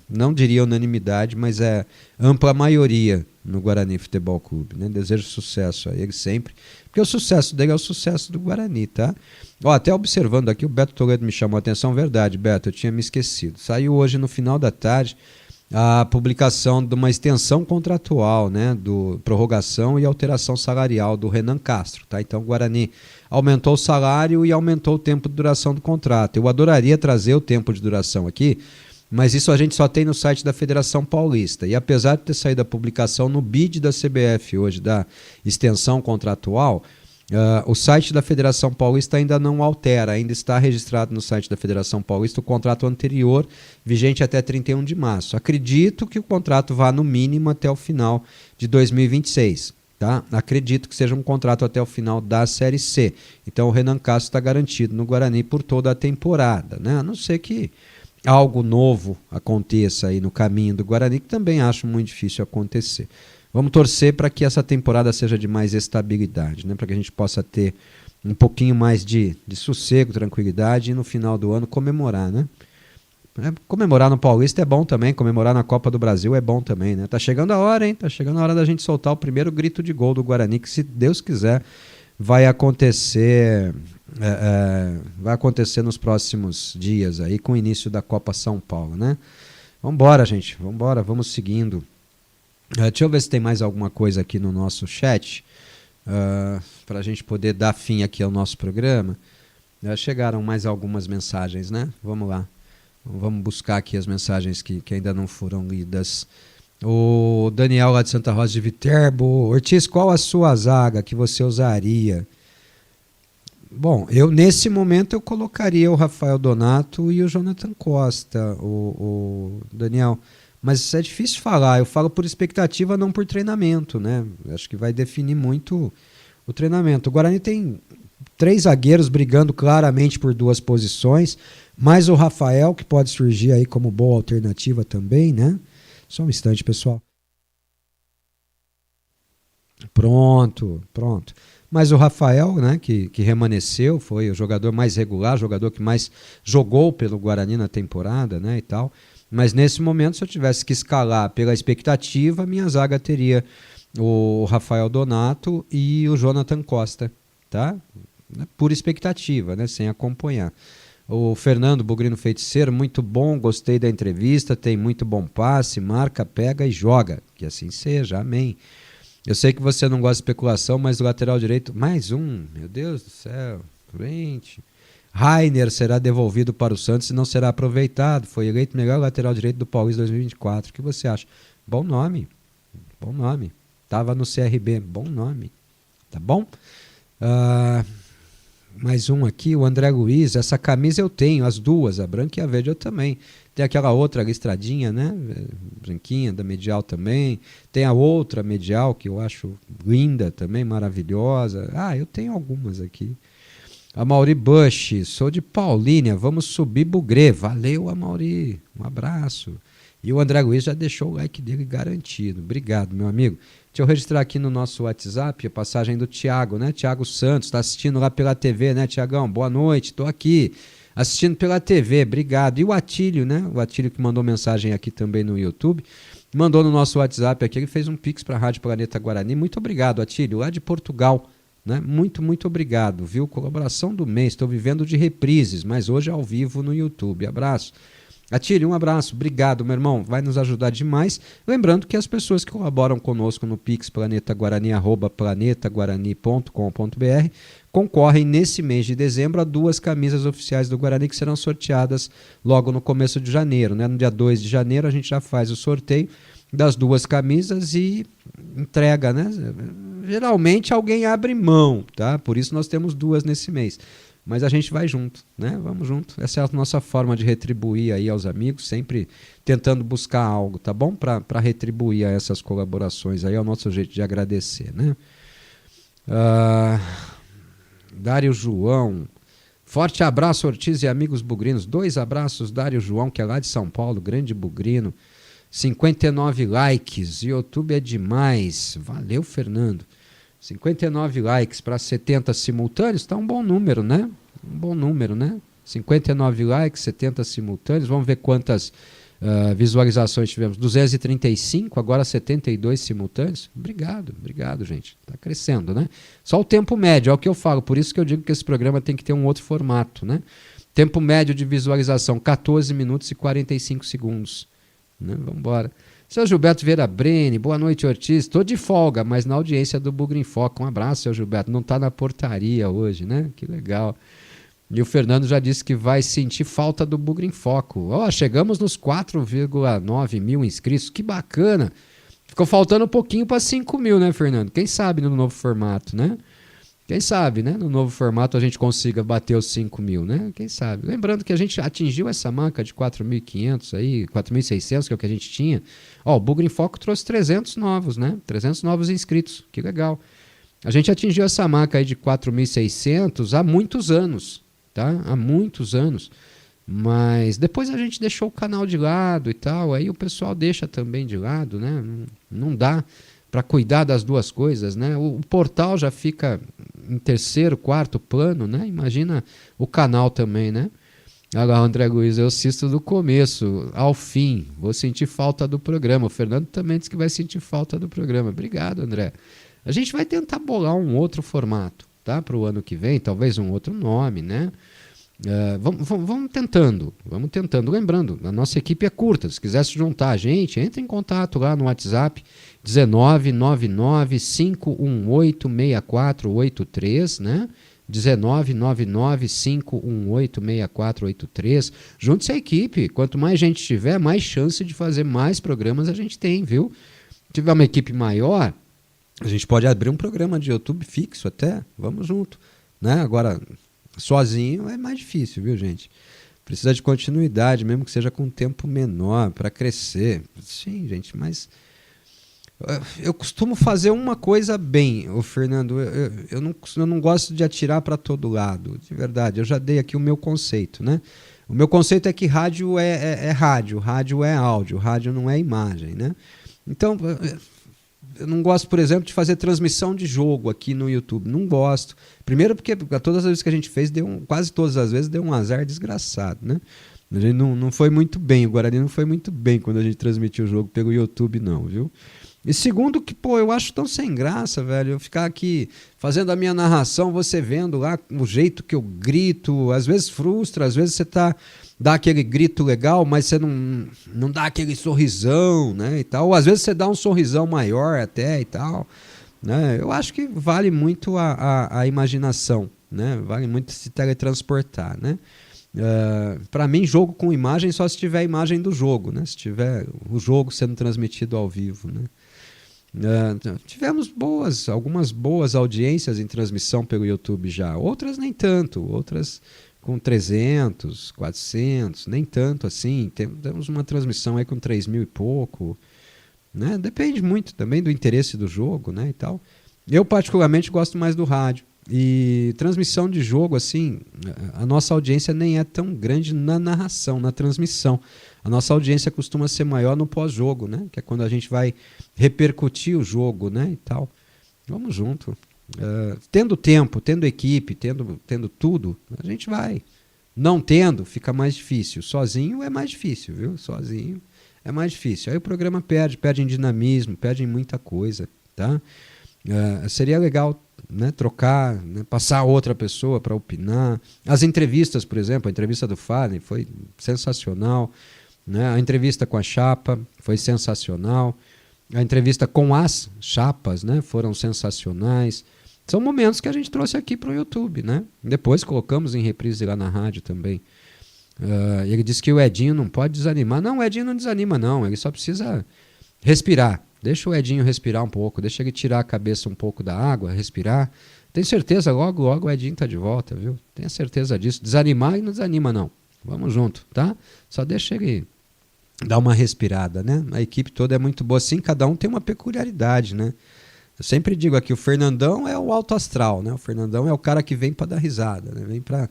não diria unanimidade, mas é ampla maioria no Guarani Futebol Clube, né? Desejo sucesso a ele sempre, porque o sucesso dele é o sucesso do Guarani, tá? Ó, até observando aqui, o Beto Toledo me chamou a atenção, verdade, Beto, eu tinha me esquecido. Saiu hoje no final da tarde a publicação de uma extensão contratual, né, do prorrogação e alteração salarial do Renan Castro, tá? Então o Guarani aumentou o salário e aumentou o tempo de duração do contrato. Eu adoraria trazer o tempo de duração aqui, mas isso a gente só tem no site da Federação Paulista. E apesar de ter saído a publicação no BID da CBF hoje da extensão contratual, o site da Federação Paulista ainda não altera, ainda está registrado no site da Federação Paulista o contrato anterior, vigente até 31 de março. Acredito que o contrato vá no mínimo até o final de 2026. Tá? Acredito que seja um contrato até o final da Série C. Então o Renan Castro está garantido no Guarani por toda a temporada, né? A não ser que algo novo aconteça aí no caminho do Guarani, que também acho muito difícil acontecer. Vamos torcer para que essa temporada seja de mais estabilidade, né? Para que a gente possa ter um pouquinho mais de sossego, tranquilidade, e no final do ano comemorar, né? Comemorar no Paulista é bom também, comemorar na Copa do Brasil é bom também, né? Tá chegando a hora, hein? Tá chegando a hora da gente soltar o primeiro grito de gol do Guarani, que se Deus quiser vai acontecer vai acontecer nos próximos dias aí com o início da Copa São Paulo, né? Vambora, gente, vamos seguindo. Deixa eu ver se tem mais alguma coisa aqui no nosso chat para a gente poder dar fim aqui ao nosso programa. Chegaram mais algumas mensagens, né? Vamos lá. Vamos buscar aqui as mensagens que ainda não foram lidas. O Daniel lá de Santa Rosa de Viterbo. Ortiz, qual a sua zaga que você usaria? Bom, nesse momento eu colocaria o Rafael Donato e o Jonathan Costa, o Daniel. Mas isso é difícil falar. Eu falo por expectativa, não por treinamento, né? Acho que vai definir muito o treinamento. O Guarani tem 3 zagueiros brigando claramente por 2 posições, mais o Rafael, que pode surgir aí como boa alternativa também, né? Só um instante, pessoal. Pronto. Mas o Rafael, né, que remanesceu, foi o jogador mais regular, o jogador que mais jogou pelo Guarani na temporada, né, e tal. Mas nesse momento, se eu tivesse que escalar pela expectativa, minha zaga teria o Rafael Donato e o Jonathan Costa, tá? Por expectativa, né, sem acompanhar. O Fernando Bugrino Feiticeiro, muito bom, gostei da entrevista, tem muito bom passe, marca, pega e joga. Que assim seja, amém. Eu sei que você não gosta de especulação, mas o lateral direito, mais um, meu Deus do céu, frente. Rainer será devolvido para o Santos e não será aproveitado. Foi eleito melhor lateral direito do Paulista 2024. O que você acha? Bom nome. Tava no CRB, bom nome. Tá bom? Mais um aqui, o André Luiz. Essa camisa eu tenho, as duas, a branca e a verde eu também. Tem aquela outra listradinha, né? Branquinha, da Medial também. Tem a outra Medial, que eu acho linda também, maravilhosa. Eu tenho algumas aqui. A Mauri Bush, sou de Paulínia, vamos subir Bugrê. Valeu, Mauri, um abraço. E o André Luiz já deixou o like dele garantido. Obrigado, meu amigo. Deixa eu registrar aqui no nosso WhatsApp a passagem do Thiago, né? Thiago Santos, está assistindo lá pela TV, né, Thiagão? Boa noite, estou aqui. Assistindo pela TV, obrigado. E o Atílio, né? O Atílio que mandou mensagem aqui também no YouTube. Mandou no nosso WhatsApp aqui, ele fez um pix para a Rádio Planeta Guarani. Muito obrigado, Atílio, lá de Portugal. Né? Muito obrigado, viu? Colaboração do mês, estou vivendo de reprises, mas hoje ao vivo no YouTube. Abraço. Atílio, um abraço, obrigado, meu irmão, vai nos ajudar demais. Lembrando que as pessoas que colaboram conosco no Pix planetaguarani@planetaguarani.com.br concorrem nesse mês de dezembro a 2 camisas oficiais do Guarani que serão sorteadas logo no começo de janeiro, né? No dia 2 de janeiro a gente já faz o sorteio das 2 camisas e entrega, né? Geralmente alguém abre mão, tá? Por isso nós temos 2 nesse mês. Mas a gente vai junto, né? Vamos junto. Essa é a nossa forma de retribuir aí aos amigos, sempre tentando buscar algo, tá bom? Para retribuir a essas colaborações aí, é o nosso jeito de agradecer, né? Dário João. Forte abraço, Ortiz e amigos bugrinos. 2 abraços, Dário João, que é lá de São Paulo, grande bugrino. 59 likes, YouTube é demais. Valeu, Fernando. 59 likes para 70 simultâneos, tá um bom número, né? 59 likes, 70 simultâneos. Vamos ver quantas visualizações tivemos. 235, agora 72 simultâneos. Obrigado, gente. Tá crescendo, né? Só o tempo médio, é o que eu falo. Por isso que eu digo que esse programa tem que ter um outro formato, né? Tempo médio de visualização, 14 minutos e 45 segundos. Né? Vamos embora. Seu Gilberto Vieira Brene, boa noite, Ortiz. Estou de folga, mas na audiência do Bugre em Foco. Um abraço, seu Gilberto. Não está na portaria hoje, né? Que legal. E o Fernando já disse que vai sentir falta do Bugre em Foco. Chegamos nos 4,9 mil inscritos. Que bacana. Ficou faltando um pouquinho para 5 mil, né, Fernando? Quem sabe no novo formato, né? Quem sabe, né? No novo formato a gente consiga bater os 5 mil, né? Quem sabe? Lembrando que a gente atingiu essa marca de 4.500 aí, 4.600, que é o que a gente tinha. O Bugre em Foco trouxe 300 novos, né? 300 novos inscritos. Que legal. A gente atingiu essa marca aí de 4.600 há muitos anos, tá? Há muitos anos. Mas depois a gente deixou o canal de lado e tal, aí o pessoal deixa também de lado, né? Não dá para cuidar das 2 coisas, né? O portal já fica em 3º, 4º plano, né? Imagina o canal também, né? Agora, André Luiz, eu assisto do começo ao fim, vou sentir falta do programa. O Fernando também disse que vai sentir falta do programa. Obrigado, André. A gente vai tentar bolar um outro formato, tá? Para o ano que vem, talvez um outro nome, né? Vamos tentando. Lembrando, a nossa equipe é curta. Se quiser se juntar a gente, entre em contato lá no WhatsApp 1999-518-6483, né? 1999-518-6483. Junte-se à equipe. Quanto mais gente tiver, mais chance de fazer mais programas a gente tem, viu? Se tiver uma equipe maior, a gente pode abrir um programa de YouTube fixo até. Vamos junto, né? Agora, sozinho é mais difícil, viu, gente? Precisa de continuidade, mesmo que seja com um tempo menor, para crescer. Sim, gente, mas eu costumo fazer uma coisa bem, o Fernando. Eu não gosto de atirar para todo lado, de verdade. Eu já dei aqui o meu conceito, né? O meu conceito é que rádio é rádio é áudio, rádio não é imagem, né? Então, eu não gosto, por exemplo, de fazer transmissão de jogo aqui no YouTube. Não gosto. Primeiro porque todas as vezes que a gente fez, quase todas as vezes, deu um azar desgraçado, né? A gente não foi muito bem, o Guarani não foi muito bem quando a gente transmitiu o jogo pelo YouTube, não, viu? E segundo que, eu acho tão sem graça, velho, eu ficar aqui fazendo a minha narração, você vendo lá o jeito que eu grito, às vezes frustra, às vezes você dá aquele grito legal, mas você não dá aquele sorrisão, né, e tal. Ou às vezes você dá um sorrisão maior até e tal, né. Eu acho que vale muito a imaginação, né, vale muito se teletransportar, né. Para mim, jogo com imagem só se tiver a imagem do jogo, né, se tiver o jogo sendo transmitido ao vivo, né. Tivemos algumas boas audiências em transmissão pelo YouTube já, outras nem tanto, outras com 300, 400, nem tanto assim. Temos uma transmissão aí com 3.000 e pouco, né? Depende muito também do interesse do jogo, né, e tal. Eu particularmente gosto mais do rádio. E transmissão de jogo, assim, a nossa audiência nem é tão grande na narração, na transmissão. A nossa audiência costuma ser maior no pós-jogo, né? Que é quando a gente vai repercutir o jogo, né, e tal. Vamos junto. Tendo tempo, tendo equipe, tendo tudo, a gente vai. Não tendo, fica mais difícil. Sozinho é mais difícil, viu? Sozinho é mais difícil. Aí o programa perde em dinamismo, perde em muita coisa, tá? Seria legal, né, trocar, né, passar outra pessoa para opinar. As entrevistas, por exemplo, a entrevista do Fallen foi sensacional, né? A entrevista com a Chapa foi sensacional. A entrevista com as chapas, né, foram sensacionais. São momentos que a gente trouxe aqui para o YouTube, né? Depois colocamos em reprise lá na rádio também. Ele disse que o Edinho não pode desanimar. Não, o Edinho não desanima, não. Ele só precisa respirar. Deixa o Edinho respirar um pouco. Deixa ele tirar a cabeça um pouco da água, respirar. Tenho certeza, logo o Edinho está de volta, viu? Tenho certeza disso. Desanimar e não desanima, não. Vamos junto, tá? Só deixa ele dar uma respirada, né? A equipe toda é muito boa. Sim, cada um tem uma peculiaridade, né? Eu sempre digo aqui, o Fernandão é o alto astral, né? O Fernandão é o cara que vem para dar risada, né? Vem para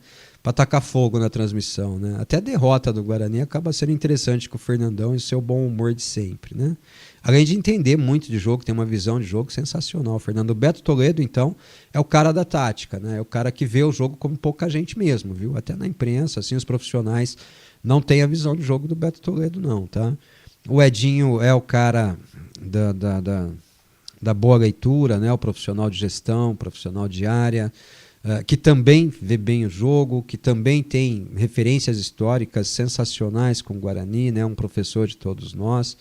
tacar fogo na transmissão, né? Até a derrota do Guarani acaba sendo interessante com o Fernandão e o seu bom humor de sempre, né? Além de entender muito de jogo, tem uma visão de jogo sensacional. O Fernando Beto Toledo, então, é o cara da tática, né? É o cara que vê o jogo como pouca gente mesmo, viu? Até na imprensa, assim, os profissionais não têm a visão de jogo do Beto Toledo, não, tá? O Edinho é o cara da boa leitura, né? O profissional de gestão, profissional de área, que também vê bem o jogo, que também tem referências históricas sensacionais com o Guarani, né? Um professor de todos nós.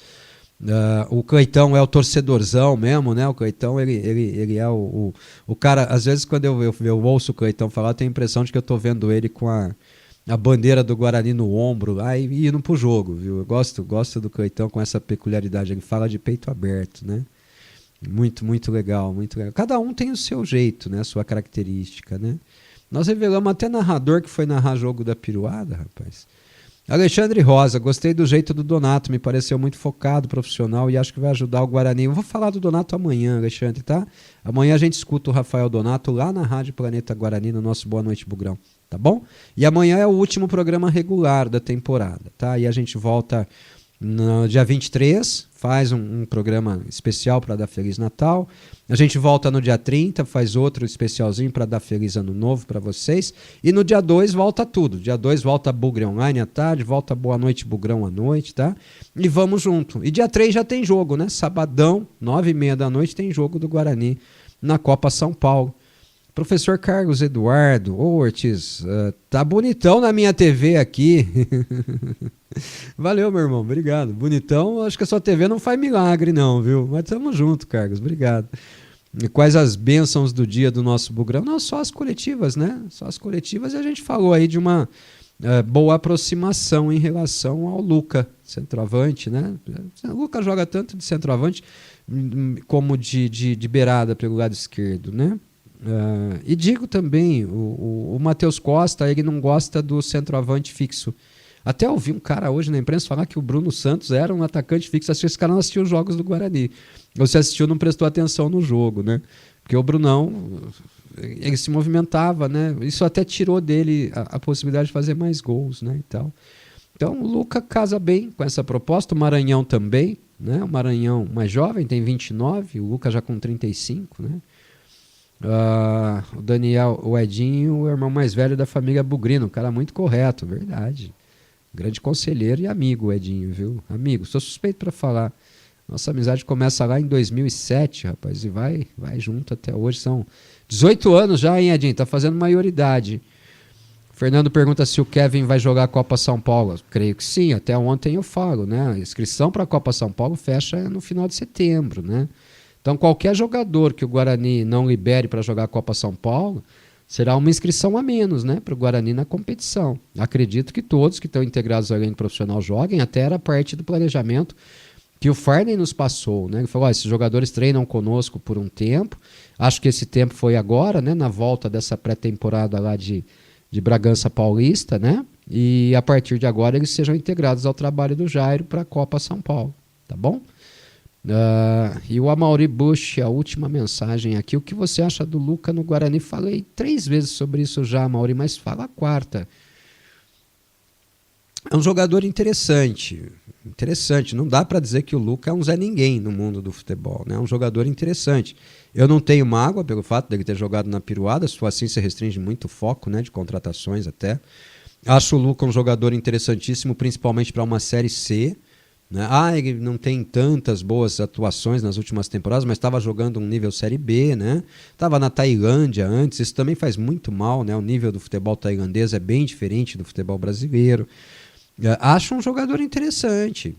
O Cleitão é o torcedorzão mesmo, né? O Cleitão, ele é o cara. Às vezes, quando eu ouço o Cleitão falar, eu tenho a impressão de que eu estou vendo ele com a bandeira do Guarani no ombro lá e indo pro jogo, viu? Eu gosto do Cleitão com essa peculiaridade. Ele fala de peito aberto, né? Muito, muito legal, muito legal. Cada um tem o seu jeito, né? A sua característica, né? Nós revelamos até narrador que foi narrar jogo da Piruada, rapaz. Alexandre Rosa, gostei do jeito do Donato, me pareceu muito focado, profissional e acho que vai ajudar o Guarani. Eu vou falar do Donato amanhã, Alexandre, tá? Amanhã a gente escuta o Rafael Donato lá na Rádio Planeta Guarani, no nosso Boa Noite Bugrão, tá bom? E amanhã é o último programa regular da temporada, tá? E a gente volta no dia 23, faz um programa especial para dar Feliz Natal. A gente volta no dia 30, faz outro especialzinho para dar Feliz Ano Novo para vocês. E no dia 2 volta tudo. Dia 2 volta Bugre Online à tarde, volta Boa Noite Bugrão à noite, tá? E vamos junto. E dia 3 já tem jogo, né? Sabadão, 9h30 da noite, tem jogo do Guarani na Copa São Paulo. Professor Carlos Eduardo, ô Ortiz, tá bonitão na minha TV aqui. Valeu, meu irmão, obrigado. Bonitão, acho que a sua TV não faz milagre não, viu? Mas tamo junto, Carlos, obrigado. E quais as bênçãos do dia do nosso Bugrão? Não, só as coletivas, né? Só as coletivas, e a gente falou aí de uma boa aproximação em relação ao Luca, centroavante, né? O Luca joga tanto de centroavante como de beirada pelo lado esquerdo, né? E digo também, o Matheus Costa, ele não gosta do centroavante fixo. Até ouvi um cara hoje na imprensa falar que o Bruno Santos era um atacante fixo. Acho que esse cara não assistiu os jogos do Guarani. Ou se assistiu, não prestou atenção no jogo, né? Porque o Brunão, ele se movimentava, né? Isso até tirou dele a possibilidade de fazer mais gols, né? E tal. Então o Luca casa bem com essa proposta, o Maranhão também, né? O Maranhão mais jovem, tem 29, o Luca já com 35, né? O Daniel, o Edinho, o irmão mais velho da família Bugrino, um cara muito correto, verdade. Grande conselheiro e amigo, o Edinho, viu? Amigo, sou suspeito para falar. Nossa amizade começa lá em 2007, rapaz, e vai junto até hoje. São 18 anos já, hein, Edinho? Tá fazendo maioridade. Fernando pergunta se o Kevin vai jogar a Copa São Paulo. Creio que sim, até ontem eu falo, né? A inscrição para a Copa São Paulo fecha no final de setembro, né? Então qualquer jogador que o Guarani não libere para jogar a Copa São Paulo será uma inscrição a menos, né, para o Guarani na competição. Acredito que todos que estão integrados ao elenco profissional joguem, até era parte do planejamento que o Farney nos passou, né? Ele falou, esses jogadores treinam conosco por um tempo, acho que esse tempo foi agora, né, na volta dessa pré-temporada lá de Bragança Paulista, né? E a partir de agora eles sejam integrados ao trabalho do Jairo para a Copa São Paulo, tá bom? E o Amaury Bush, a última mensagem aqui, o que você acha do Luca no Guarani? Falei 3 vezes sobre isso já, Amaury, mas fala a quarta. É um jogador interessante, não dá para dizer que o Luca é um Zé Ninguém no mundo do futebol, né? É um jogador interessante. Eu não tenho mágoa pelo fato dele ter jogado na Piruada, se for assim você restringe muito o foco, né, de contratações até. Acho o Luca um jogador interessantíssimo, principalmente para uma Série C, né? Ele não tem tantas boas atuações nas últimas temporadas, mas estava jogando um nível Série B, né? Estava na Tailândia antes, isso também faz muito mal, né? O nível do futebol tailandês é bem diferente do futebol brasileiro. Acho um jogador interessante.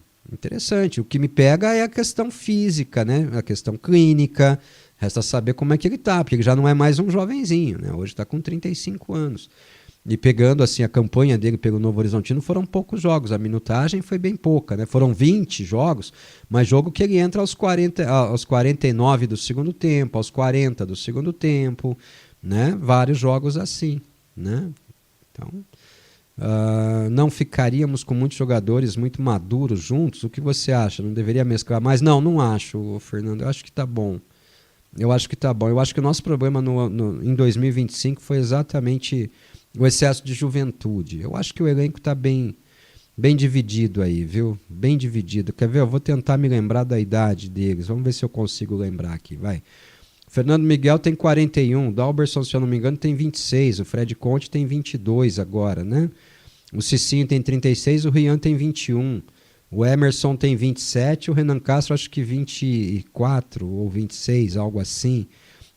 O que me pega é a questão física, né? A questão clínica. Resta saber como é que ele está, porque ele já não é mais um jovenzinho, né? Hoje está com 35 anos. E pegando assim a campanha dele pelo Novo Horizontino, foram poucos jogos, a minutagem foi bem pouca, né? Foram 20 jogos, mas jogo que ele entra aos 49 do segundo tempo, aos 40 do segundo tempo, né? Vários jogos assim, né? Então, não ficaríamos com muitos jogadores muito maduros juntos? O que você acha? Não deveria mesclar mais? Não acho, Fernando, eu acho que tá bom. Eu acho que o nosso problema em 2025 foi exatamente o excesso de juventude. Eu acho que o elenco está bem dividido aí, viu? Bem dividido. Quer ver? Eu vou tentar me lembrar da idade deles. Vamos ver se eu consigo lembrar aqui, vai. O Fernando Miguel tem 41, o Dalberson, se eu não me engano, tem 26, o Fred Conte tem 22 agora, né? O Cicinho tem 36, o Rian tem 21, o Emerson tem 27, o Renan Castro acho que 24 ou 26, algo assim.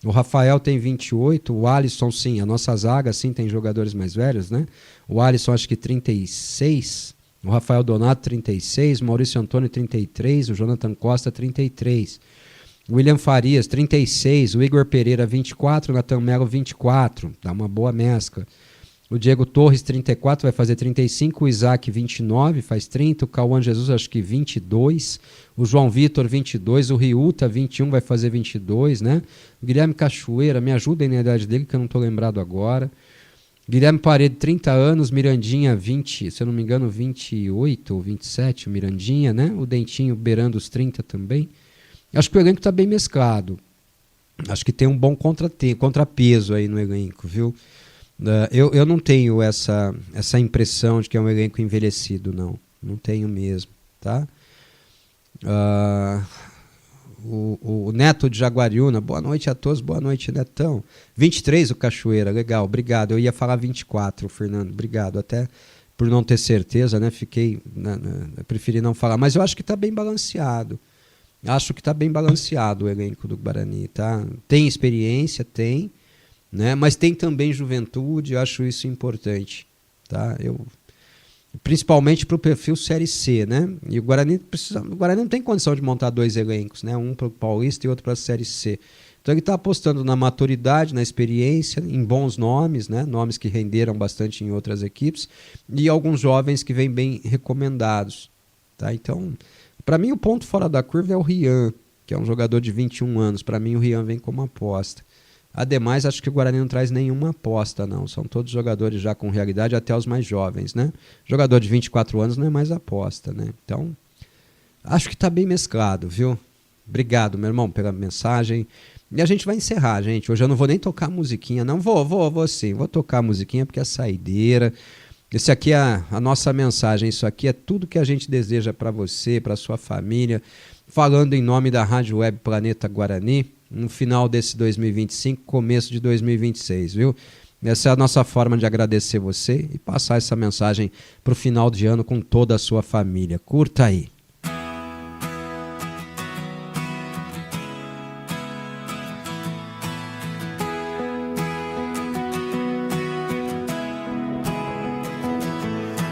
O Rafael tem 28, o Alisson, sim, a nossa zaga, sim, tem jogadores mais velhos, né? O Alisson, acho que 36, o Rafael Donato, 36, o Maurício Antônio, 33, o Jonathan Costa, 33, o William Farias, 36, o Igor Pereira, 24, o Natan Melo, 24, dá uma boa mescla. O Diego Torres, 34, vai fazer 35, o Isaac, 29, faz 30, o Cauã Jesus, acho que 22, o João Vitor, 22, o Riuta, 21, vai fazer 22, né? O Guilherme Cachoeira, me ajudem na idade dele, que eu não estou lembrado agora. Guilherme Parede, 30 anos, Mirandinha, 20, se eu não me engano, 28 ou 27, o Mirandinha, né? O Dentinho beirando os 30 também. Acho que o elenco está bem mesclado. Acho que tem um bom contrapeso aí no elenco, viu? Eu não tenho essa impressão de que é um elenco envelhecido, não tenho mesmo, tá? O Neto de Jaguariúna, boa noite a todos, boa noite, Netão. 23 o Cachoeira, legal, obrigado. Eu ia falar 24, Fernando, obrigado, até por não ter certeza, né? Preferi não falar, mas eu acho que está bem balanceado. Acho que está bem balanceado o elenco do Guarani, tá? Tem experiência, tem. né? Mas tem também juventude, eu acho isso importante, tá? Principalmente para o perfil Série C, né? E o Guarani não tem condição de montar 2 elencos, né? Um para o Paulista e outro para a Série C. Então ele está apostando na maturidade, na experiência, em bons nomes, né? Nomes que renderam bastante em outras equipes e alguns jovens que vêm bem recomendados, tá? Então, para mim o ponto fora da curva é o Rian, que é um jogador de 21 anos. Para mim o Rian vem como aposta. Ademais, acho que o Guarani não traz nenhuma aposta, não. São todos jogadores já com realidade, até os mais jovens, né? Jogador de 24 anos não é mais aposta, né? Então, acho que está bem mesclado, viu? Obrigado, meu irmão, pela mensagem. E a gente vai encerrar, gente. Hoje eu não vou nem tocar musiquinha, não. Vou sim. Vou tocar musiquinha porque é saideira. Esse aqui é a nossa mensagem. Isso aqui é tudo que a gente deseja para você, para sua família. Falando em nome da Rádio Web Planeta Guarani, no final desse 2025, começo de 2026, viu? Essa é a nossa forma de agradecer você e passar essa mensagem para o final de ano com toda a sua família. Curta aí.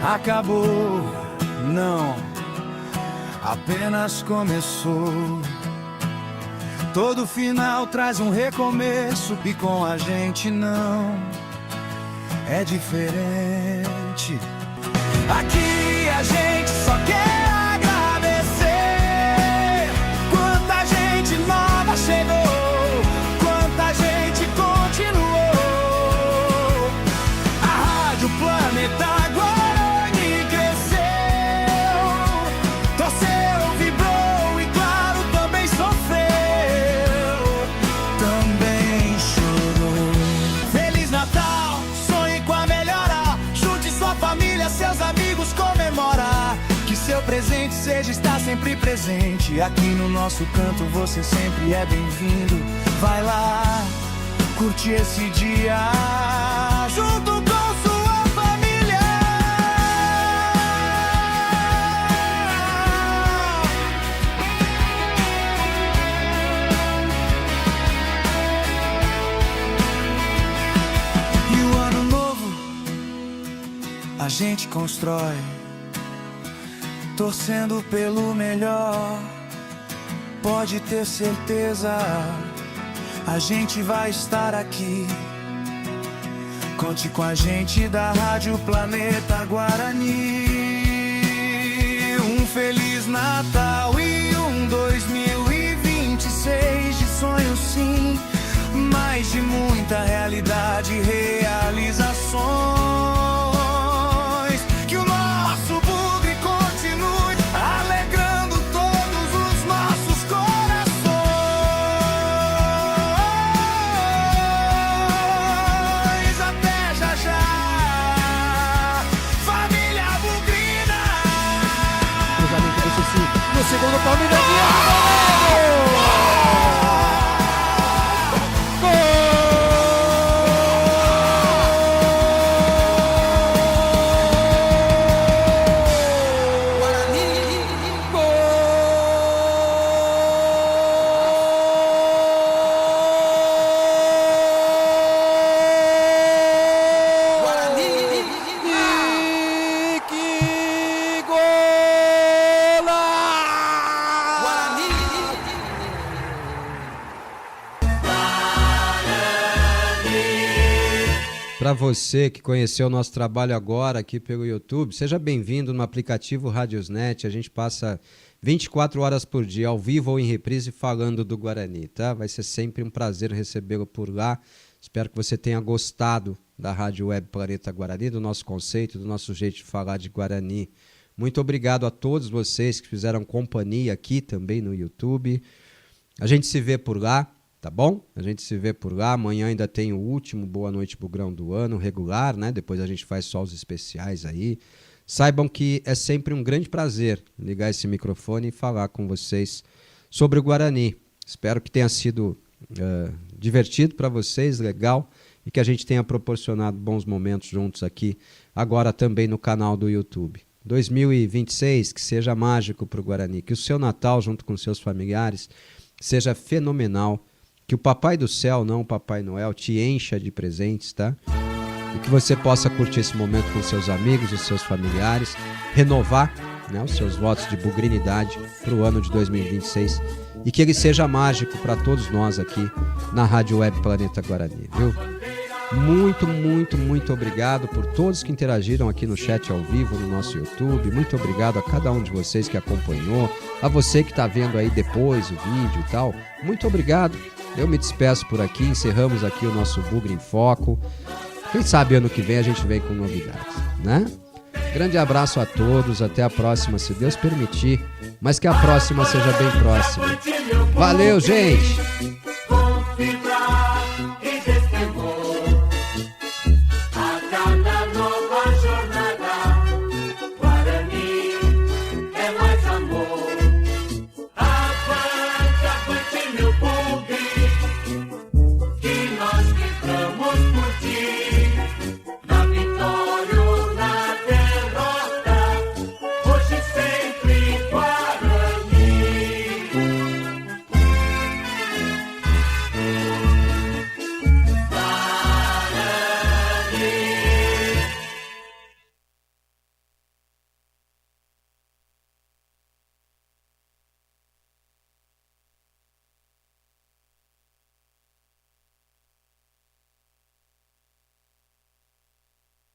Acabou, não, apenas começou. Todo final traz um recomeço e com a gente não é diferente. Aqui a gente só quer agradecer. Quanta gente nova chegou, quanta gente continuou. A Rádio Planeta Guarani cresceu, torceu, vibrou e claro também sofreu, também chorou. Feliz Natal, sonhe com a melhora, junte sua família, seus amigos, comemorar. Que seu presente seja estar sempre presente. Aqui no nosso canto você sempre é bem-vindo. Vai lá, curte esse dia junto com sua família. E o ano novo a gente constrói, torcendo pelo melhor. Pode ter certeza, a gente vai estar aqui. Conte com a gente da Rádio Planeta Guarani. Um Feliz Natal e um 2026 de sonhos sim, mas de muita realidade e realizações. Que o nosso bugre continue alegrando todos os nossos corações. Até já já, família bugrina. Cruzamento do Cici, no segundo pau, Para você que conheceu o nosso trabalho agora aqui pelo YouTube, seja bem-vindo no aplicativo Radiosnet. A gente passa 24 horas por dia, ao vivo ou em reprise, falando do Guarani, tá? Vai ser sempre um prazer recebê-lo por lá. Espero que você tenha gostado da Rádio Web Planeta Guarani, do nosso conceito, do nosso jeito de falar de Guarani. Muito obrigado a todos vocês que fizeram companhia aqui também no YouTube. A gente se vê por lá. Tá bom? A gente se vê por lá. Amanhã ainda tem o último Boa Noite Bugrão do ano, regular, né? Depois a gente faz só os especiais aí. Saibam que é sempre um grande prazer ligar esse microfone e falar com vocês sobre o Guarani. Espero que tenha sido divertido para vocês, legal, e que a gente tenha proporcionado bons momentos juntos aqui, agora também no canal do YouTube. 2026, que seja mágico para o Guarani, que o seu Natal junto com seus familiares seja fenomenal, Que o Papai do Céu, não o Papai Noel, te encha de presentes, tá? E que você possa curtir esse momento com seus amigos, os seus familiares, renovar, né, os seus votos de bugrinidade para o ano de 2026 e que ele seja mágico para todos nós aqui na Rádio Web Planeta Guarani, viu? Muito, muito, muito obrigado por todos que interagiram aqui no chat ao vivo no nosso YouTube. Muito obrigado a cada um de vocês que acompanhou, a você que está vendo aí depois o vídeo e tal. Muito obrigado. Eu me despeço por aqui, encerramos aqui o nosso Bugre em Foco. Quem sabe ano que vem a gente vem com novidades, né? Grande abraço a todos, até a próxima, se Deus permitir, mas que a próxima seja bem próxima. Valeu, gente!